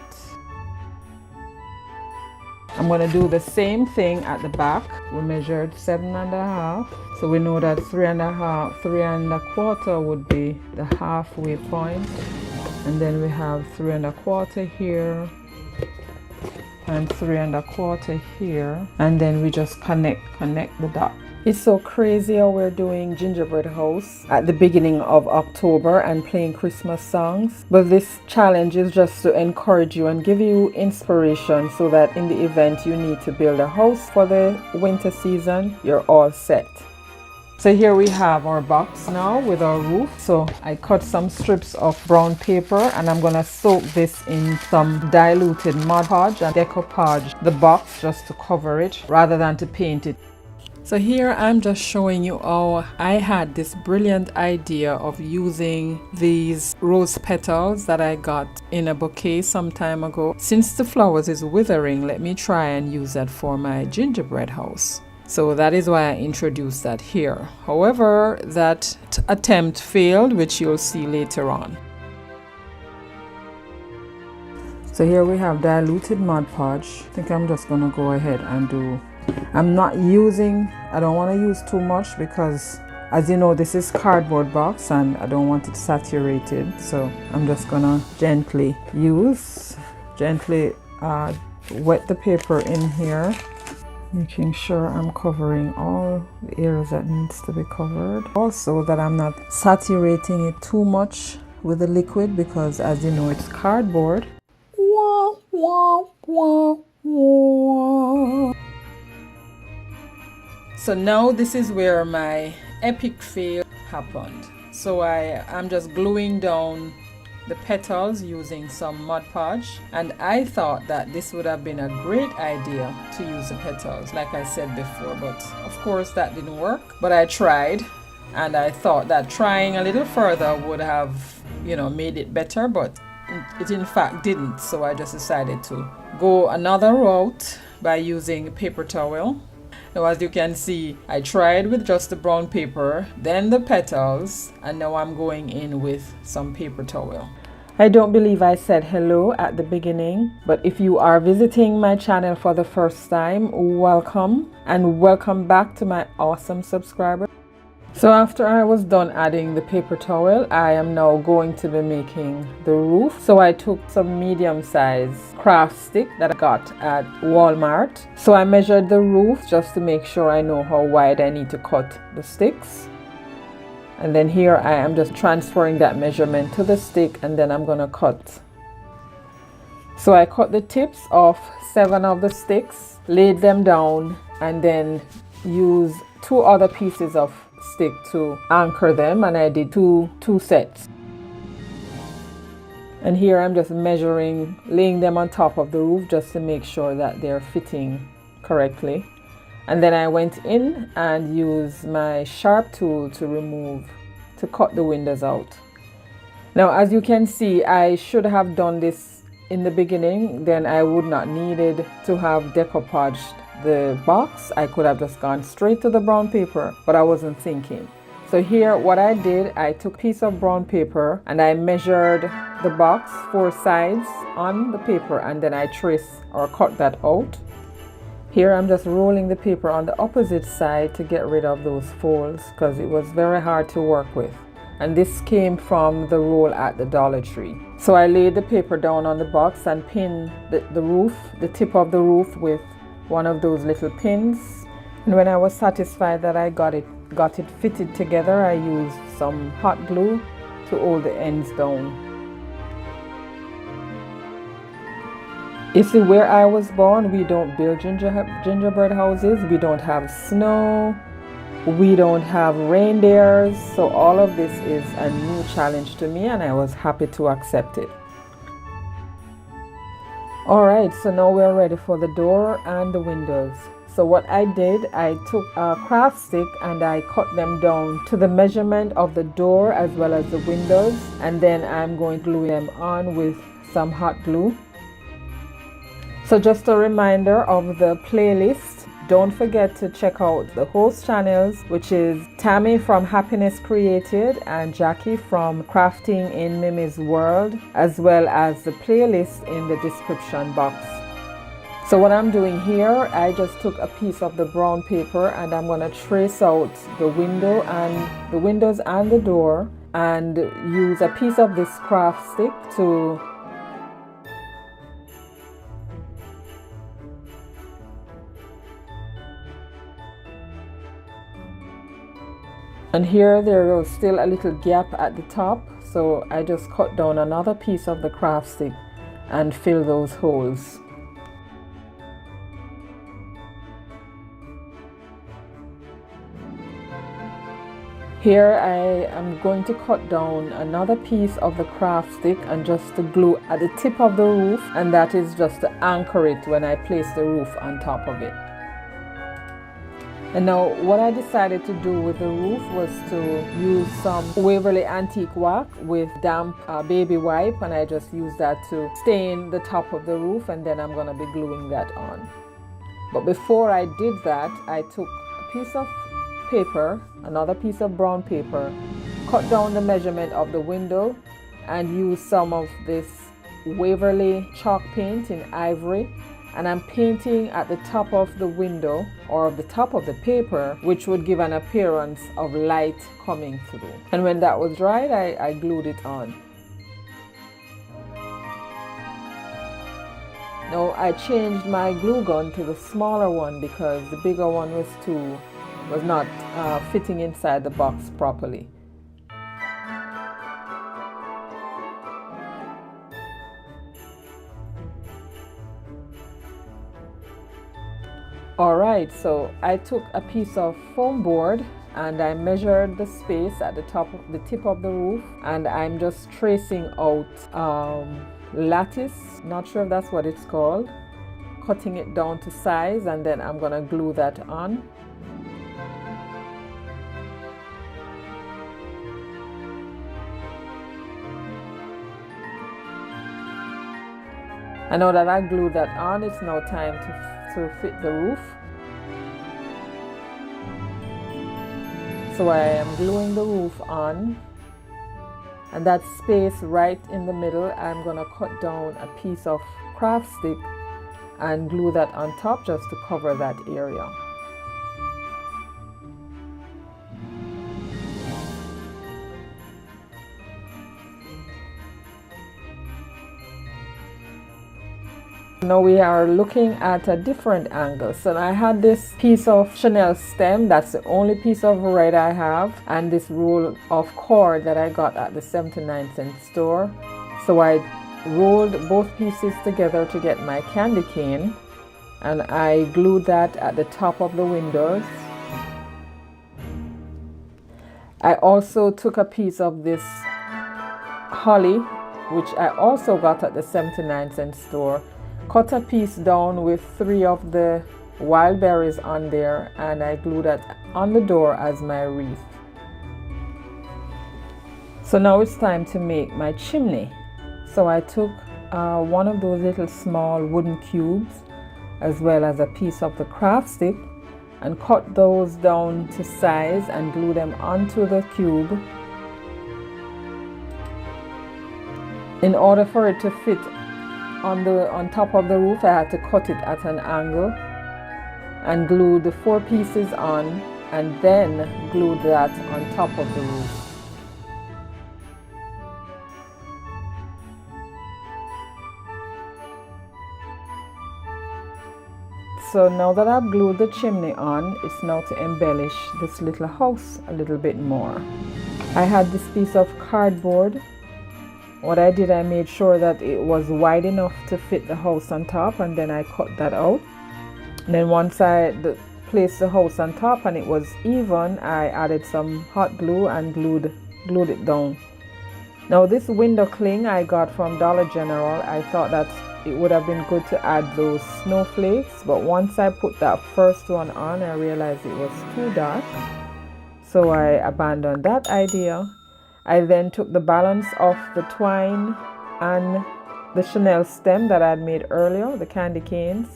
I'm going to do the same thing at the back. We measured 7.5, so we know that 3 1/4 would be the halfway point, and then we have 3 1/4 here and 3 1/4 here, and then we just connect the dot. It's so crazy how we're doing gingerbread house at the beginning of October and playing Christmas songs, but this challenge is just to encourage you and give you inspiration so that in the event you need to build a house for the winter season, you're all set. So here we have our box now with our roof. So I cut some strips of brown paper, and I'm gonna soak this in some diluted Mod Podge and decoupage the box just to cover it rather than to paint it. So here I'm just showing you how I had this brilliant idea of using these rose petals that I got in a bouquet some time ago. Since the flowers is withering, let me try and use that for my gingerbread house. So that is why I introduced that here. However, that attempt failed, which you'll see later on. So here we have diluted Mod Podge. I think I'm just gonna go ahead and do, I don't want to use too much because, as you know, this is cardboard box and I don't want it saturated. So I'm just gonna gently wet the paper in here, making sure I'm covering all the areas that needs to be covered. Also that I'm not saturating it too much with the liquid because, as you know, it's cardboard. Wah, wah, wah, wah. So now this is where my epic fail happened. So I'm just gluing down the petals using some Mod Podge, and I thought that this would have been a great idea to use the petals like I said before, but of course that didn't work. But I tried, and I thought that trying a little further would have, made it better, but it in fact didn't. So I just decided to go another route by using paper towel. Now, as you can see, I tried with just the brown paper, then the petals, and now I'm going in with some paper towel. I don't believe I said hello at the beginning, but if you are visiting my channel for the first time, welcome, and welcome back to my awesome subscribers. So after I was done adding the paper towel, I am now going to be making the roof. So I took some medium-sized craft stick that I got at Walmart. So I measured the roof just to make sure I know how wide I need to cut the sticks. And then here I am just transferring that measurement to the stick, and then I'm gonna cut. So I cut the tips of 7 of the sticks, laid them down, and then used 2 other pieces of stick to anchor them, and I did two sets. And here I'm just measuring, laying them on top of the roof just to make sure that they're fitting correctly. And then I went in and used my sharp tool to cut the windows out. Now, as you can see, I should have done this in the beginning, then I would not needed to have decoupaged the box. I could have just gone straight to the brown paper, but I wasn't thinking. So here what I did, I took a piece of brown paper and I measured the box 4 sides on the paper, and then I trace or cut that out. Here I'm just rolling the paper on the opposite side to get rid of those folds because it was very hard to work with. And this came from the roll at the Dollar Tree. So I laid the paper down on the box and pinned the roof, the tip of the roof, with one of those little pins. And when I was satisfied that I got it fitted together, I used some hot glue to hold the ends down. You see, where I was born, we don't build gingerbread houses. We don't have snow. We don't have reindeers. So all of this is a new challenge to me, and I was happy to accept it. Alright, so now we're ready for the door and the windows. So what I did, I took a craft stick and I cut them down to the measurement of the door as well as the windows, and then I'm going to glue them on with some hot glue. So just a reminder of the playlist. Don't forget to check out the host channels, which is Tammy from Happiness Created and Jackie from Crafting in Mimi's World, as well as the playlist in the description box. So what I'm doing here, I just took a piece of the brown paper and I'm going to trace out the windows and the door, and use a piece of this craft stick to and here there was still a little gap at the top, so I just cut down another piece of the craft stick and fill those holes. Here I am going to cut down another piece of the craft stick and just to glue at the tip of the roof, and that is just to anchor it when I place the roof on top of it. And now what I decided to do with the roof was to use some Waverly Antique Wax with damp baby wipe, and I just used that to stain the top of the roof, and then I'm going to be gluing that on. But before I did that, I took a piece of paper, another piece of brown paper, cut down the measurement of the window, and used some of this Waverly chalk paint in ivory, and I'm painting at the top of the window or the top of the paper, which would give an appearance of light coming through. And when that was dried, I glued it on. Now I changed my glue gun to the smaller one because the bigger one was not fitting inside the box properly. Alright, so I took a piece of foam board and I measured the space at the tip of the roof, and I'm just tracing out lattice, not sure if that's what it's called, cutting it down to size, and then I'm gonna glue that on. And now that I glued that on, it's now time to fit the roof. So I am gluing the roof on, and that space right in the middle, I'm going to cut down a piece of craft stick and glue that on top just to cover that area. Now we are looking at a different angle. So I had this piece of Chanel stem, that's the only piece of red I have, and this roll of cord that I got at the 79-cent store. So I rolled both pieces together to get my candy cane, and I glued that at the top of the windows. I also took a piece of this holly, which I also got at the 79-cent store, cut a piece down with 3 of the wild berries on there, and I glued that on the door as my wreath. So now it's time to make my chimney. So I took one of those little small wooden cubes as well as a piece of the craft stick, and cut those down to size and glue them onto the cube. In order for it to fit on top of the roof, I had to cut it at an angle and glue the 4 pieces on, and then glue that on top of the roof. So now that I've glued the chimney on, it's now to embellish this little house a little bit more. I had this piece of cardboard. What I did, I made sure that it was wide enough to fit the house on top, and then I cut that out. And then once I placed the house on top and it was even, I added some hot glue and glued it down. Now this window cling I got from Dollar General. I thought that it would have been good to add those snowflakes, but once I put that first one on, I realized it was too dark, so I abandoned that idea. I then took the balance of the twine and the chenille stem that I had made earlier, the candy canes,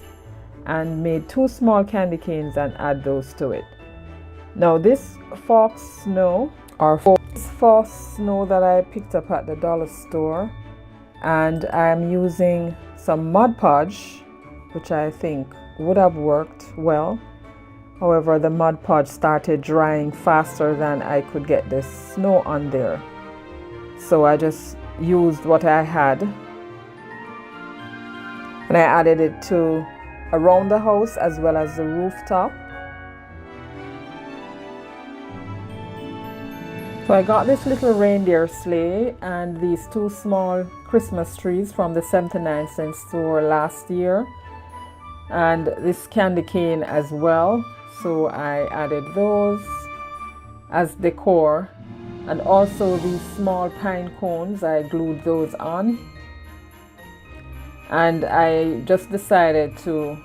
and made 2 small candy canes and add those to it. Now this false snow that I picked up at the dollar store, and I'm using some Mod Podge, which I think would have worked well. However, the Mod Podge started drying faster than I could get the snow on there. So I just used what I had, and I added it to around the house as well as the rooftop. So I got this little reindeer sleigh and these 2 small Christmas trees from the 79-cent store last year, and this candy cane as well. So I added those as decor, and also these small pine cones, I glued those on. And I just decided to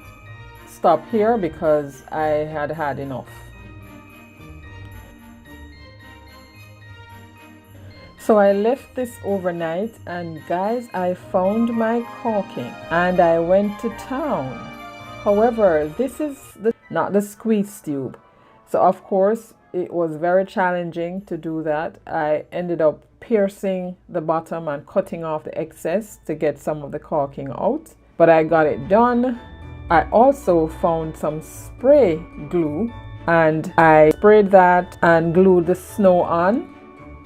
stop here because I had had enough. So I left this overnight, and guys, I found my caulking and I went to town. However, this is not the squeeze tube. So of course it was very challenging to do that. I ended up piercing the bottom and cutting off the excess to get some of the caulking out, but I got it done. I also found some spray glue and I sprayed that and glued the snow on.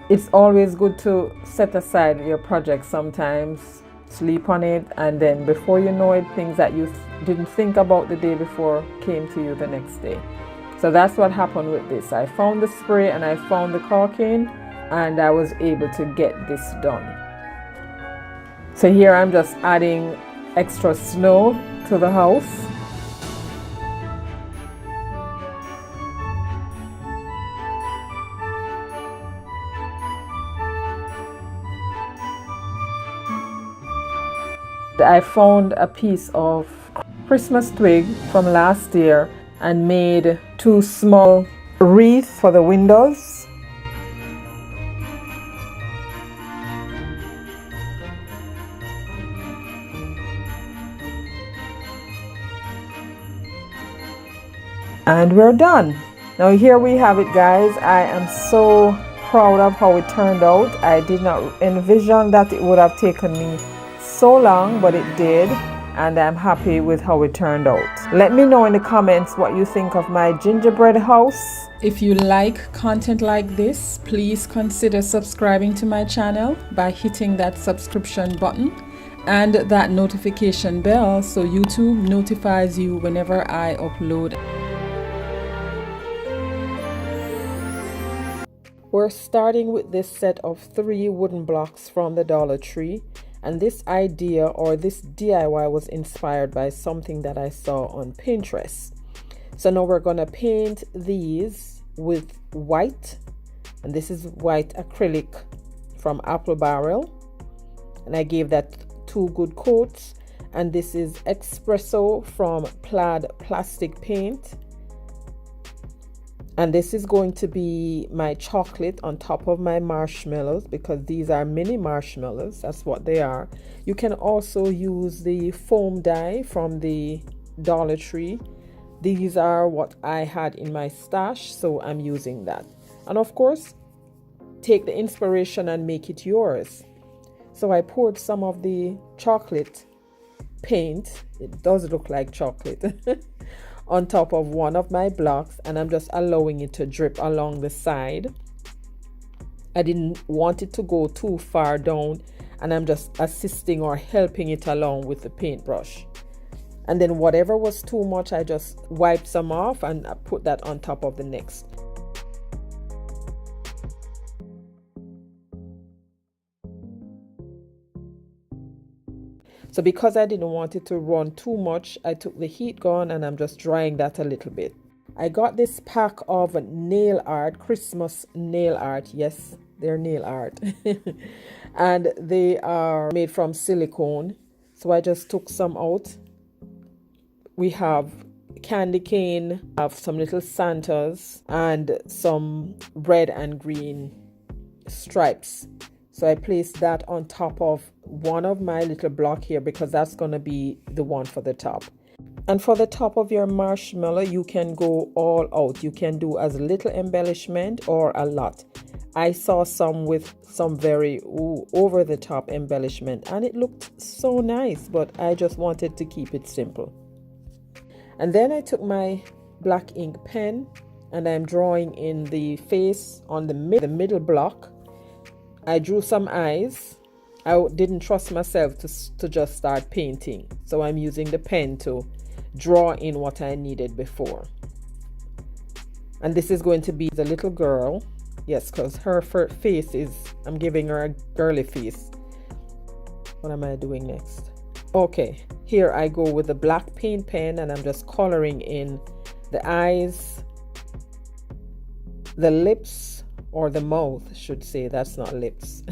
It's always good to set aside your project sometimes, sleep on it, and then before you know it, things that you didn't think about the day before came to you the next day. So that's what happened with this. I found the spray and I found the caulking, and I was able to get this done. So here I'm just adding extra snow to the house. I found a piece of Christmas twig from last year and made 2 small wreaths for the windows. And we're done. Now here we have it, guys. I am so proud of how it turned out. I did not envision that it would have taken me so long, but it did, and I'm happy with how it turned out. Let me know in the comments what you think of my gingerbread house. If you like content like this, please consider subscribing to my channel by hitting that subscription button and that notification bell so YouTube notifies you whenever I upload. We're starting with this set of 3 wooden blocks from the Dollar Tree. And this idea or this DIY was inspired by something that I saw on Pinterest. So now we're going to paint these with white. And this is white acrylic from Apple Barrel. And I gave that 2 good coats. And this is Espresso from Plaid Plastic Paint. And this is going to be my chocolate on top of my marshmallows, because these are mini marshmallows. That's what they are. You can also use the foam dye from the Dollar Tree, These are what I had in my stash, so I'm using that. And of course, take the inspiration and make it yours. So I poured some of the chocolate paint, it does look like chocolate, on top of one of my blocks, and I'm just allowing it to drip along the side. I didn't want it to go too far down, and I'm just assisting or helping it along with the paintbrush. And then whatever was too much, I just wiped some off and I put that on top of the next. So because I didn't want it to run too much, I took the heat gun and I'm just drying that a little bit. I got this pack of nail art, Christmas nail art. Yes, they're nail art. And they are made from silicone. So I just took some out. We have candy cane, have some little Santas, and some red and green stripes. So I placed that on top of one of my little block here because that's going to be the one for the top. And for the top of your marshmallow, you can go all out. You can do as little embellishment or a lot. I saw some with some very over the top embellishment and it looked so nice, but I just wanted to keep it simple. And then I took my black ink pen and I'm drawing in the face on the middle block. I drew some eyes. I didn't trust myself to just start painting, so I'm using the pen to draw in what I needed before. And this is going to be the little girl. Yes, because her face is, I'm giving her a girly face. What am I doing next? Okay, here I go with the black paint pen and I'm just coloring in the eyes, the lips, or the mouth, should say. That's not lips.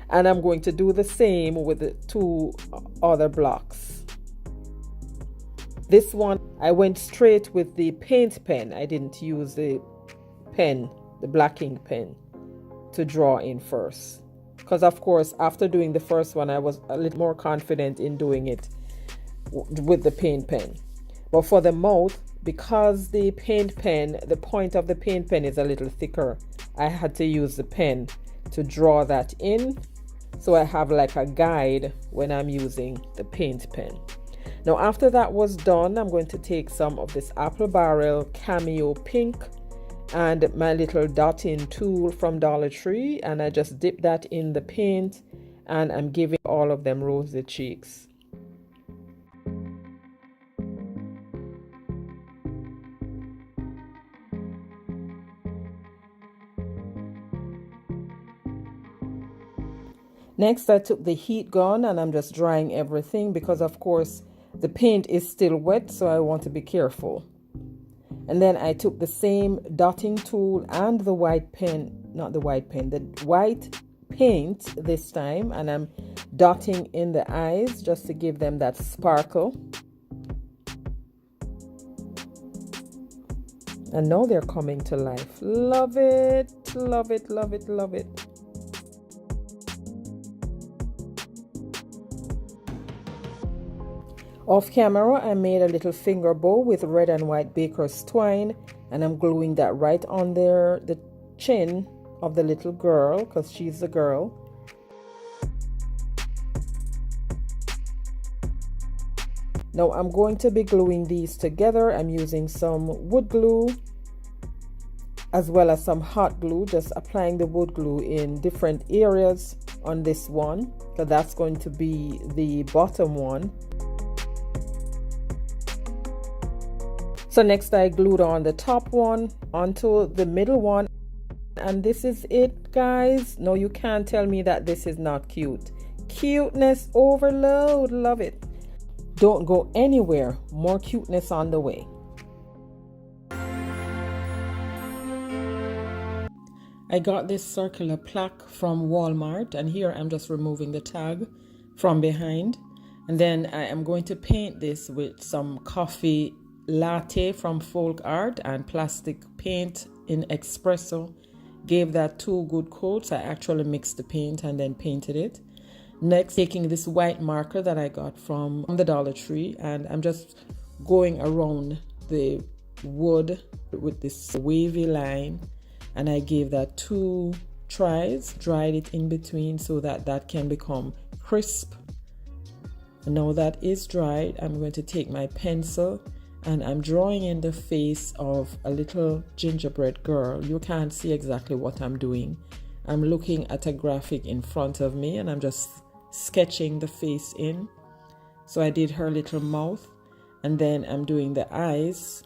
And I'm going to do the same with the two other blocks. This one, I went straight with the paint pen. I didn't use the pen, the black ink pen, to draw in first. Because of course, after doing the first one, I was a little more confident in doing it with the paint pen. But for the mouth, because the paint pen, the point of the paint pen is a little thicker, I had to use the pen to draw that in. So I have like a guide when I'm using the paint pen. Now after that was done, I'm going to take some of this Apple Barrel Cameo Pink and my little dotting tool from Dollar Tree, and I just dip that in the paint and I'm giving all of them rosy cheeks. Next, I took the heat gun and I'm just drying everything because of course the paint is still wet, so I want to be careful. And then I took the same dotting tool and the white pen, not the white pen, the white paint this time, and I'm dotting in the eyes just to give them that sparkle. And now they're coming to life. Love it, love it, love it, love it. Off camera, I made a little finger bow with red and white baker's twine, and I'm gluing that right on there, the chin of the little girl, because she's the girl. Now I'm going to be gluing these together. I'm using some wood glue as well as some hot glue, just applying the wood glue in different areas on this one, so that's going to be the bottom one. So next I glued on the top one onto the middle one, and this is it, guys. No, you can't tell me that this is not cute. Cuteness overload, love it. Don't go anywhere, more cuteness on the way. I got this circular plaque from Walmart, and here I'm just removing the tag from behind, and then I am going to paint this with some coffee latte from Folk Art and plastic paint in espresso. Gave that 2 good coats. I actually mixed the paint and then painted it. Next, taking this white marker that I got from the Dollar Tree, and I'm just going around the wood with this wavy line, and I gave that 2 tries, dried it in between so that that can become crisp. And now that is dried, I'm going to take my pencil and I'm drawing in the face of a little gingerbread girl. You can't see exactly what I'm doing. I'm looking at a graphic in front of me and I'm just sketching the face in. So I did her little mouth, and then I'm doing the eyes.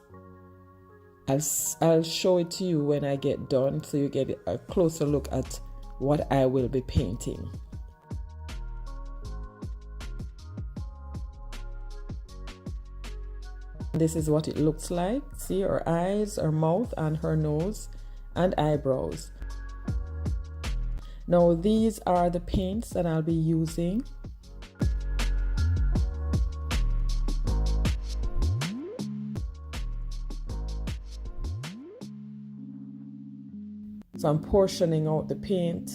I'll show it to you when I get done so you get a closer look at what I will be painting. This is what it looks like. See her eyes, her mouth, and her nose and eyebrows. Now these are the paints that I'll be using. So I'm portioning out the paint.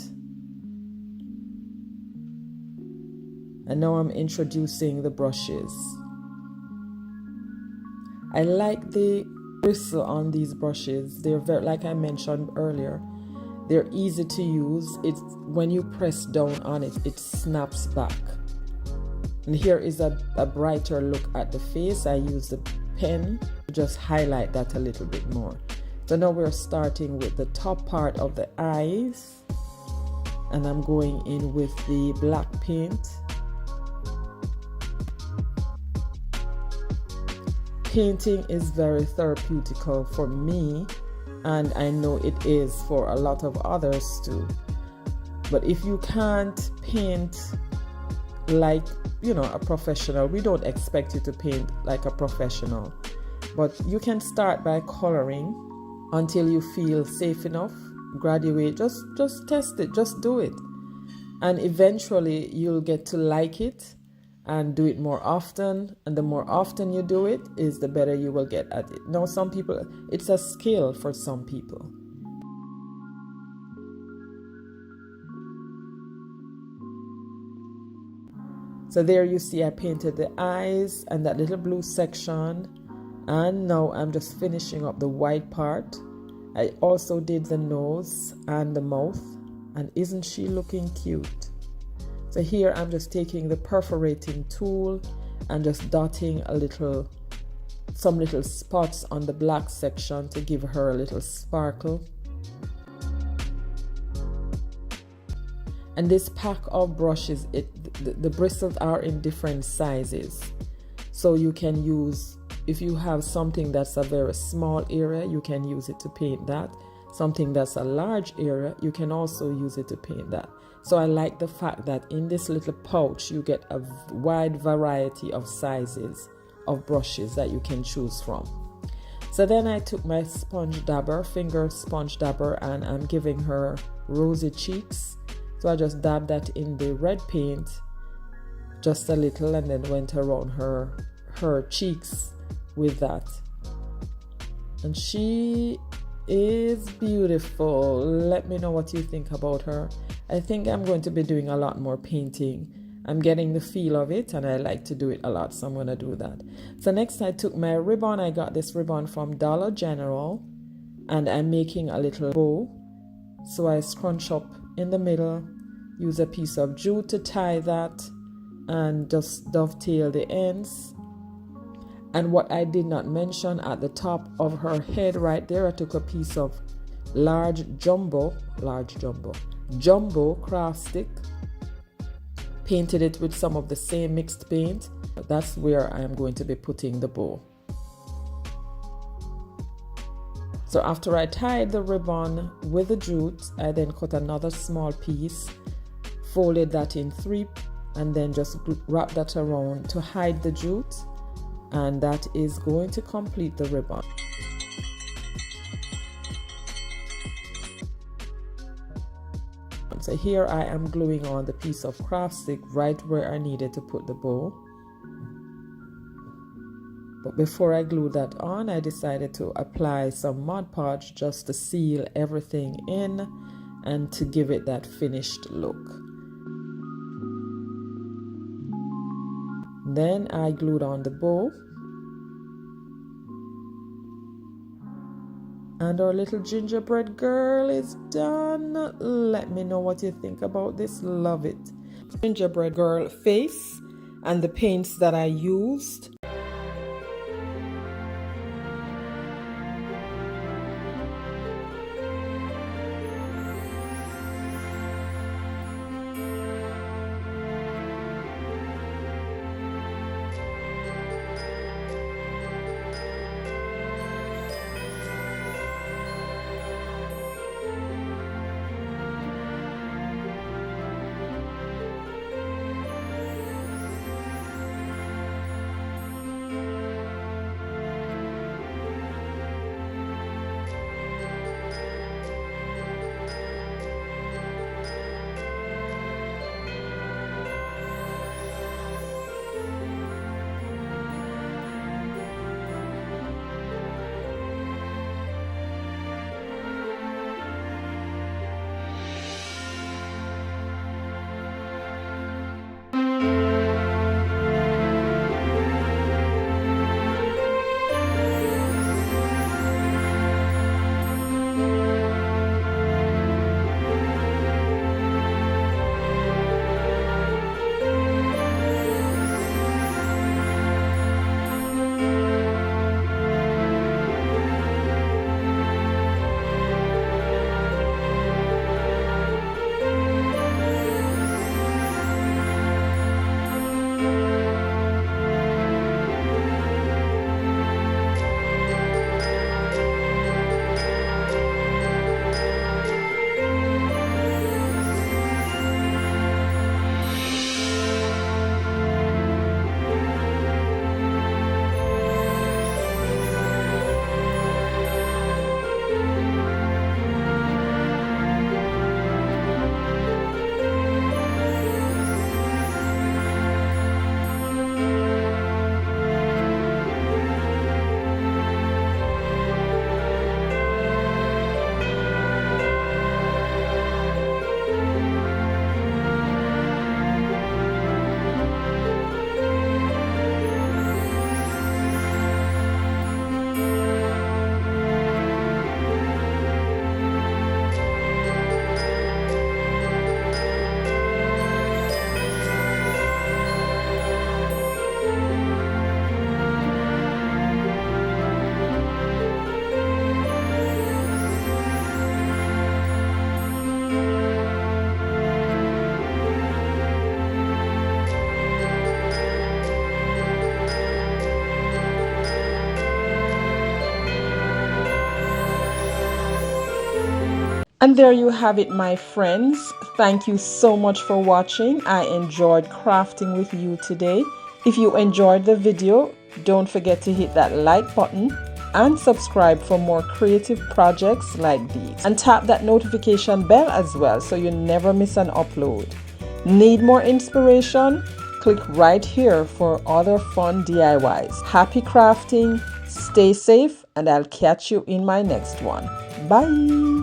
And now I'm introducing the brushes. I like the bristle on these brushes. They're very, like I mentioned earlier, they're easy to use. It's when you press down on it, it snaps back. And here is a brighter look at the face. I use the pen to just highlight that a little bit more. So now we're starting with the top part of the eyes, and I'm going in with the black paint. Painting is very therapeutical for me, and I know it is for a lot of others too. But if you can't paint like, a professional, we don't expect you to paint like a professional, but you can start by coloring until you feel safe enough. Graduate, just test it, just do it, and eventually you'll get to like it and do it more often. And the more often you do it, is the better you will get at it. Now, some people, it's a skill for some people. So there you see I painted the eyes and that little blue section, and now I'm just finishing up the white part. I also did the nose and the mouth, and isn't she looking cute? So here I'm just taking the perforating tool and just dotting some little spots on the black section to give her a little sparkle. And this pack of brushes, the bristles are in different sizes. So you can use, if you have something that's a very small area, you can use it to paint that. Something that's a large area, you can also use it to paint that. So I like the fact that in this little pouch, you get a wide variety of sizes of brushes that you can choose from. So then I took my finger sponge dabber, and I'm giving her rosy cheeks. So I just dabbed that in the red paint, just a little, and then went around her cheeks with that. And she is beautiful. Let me know what you think about her. I think I'm going to be doing a lot more painting. I'm getting the feel of it, and I like to do it a lot, so I'm going to do that. So next I took my ribbon. I got this ribbon from Dollar General, and I'm making a little bow. So I scrunch up in the middle, use a piece of jute to tie that, and just dovetail the ends. And what I did not mention, at the top of her head right there, I took a piece of jumbo craft stick, painted it with some of the same mixed paint. That's where I am going to be putting the bow. So after I tied the ribbon with the jute, I then cut another small piece, folded that in 3, and then just wrap that around to hide the jute. And that is going to complete the ribbon. So here I am gluing on the piece of craft stick right where I needed to put the bow. But before I glue that on, I decided to apply some Mod Podge just to seal everything in and to give it that finished look. Then I glued on the bow, And our little gingerbread girl is done. Let me know what you think about this. Love it. Gingerbread girl face and the paints that I used. And there you have it, my friends. Thank you so much for watching. I enjoyed crafting with you today. If you enjoyed the video, don't forget to hit that like button and subscribe for more creative projects like these. And tap that notification bell as well so you never miss an upload. Need more inspiration? Click right here for other fun DIYs. Happy crafting, stay safe, and I'll catch you in my next one. Bye!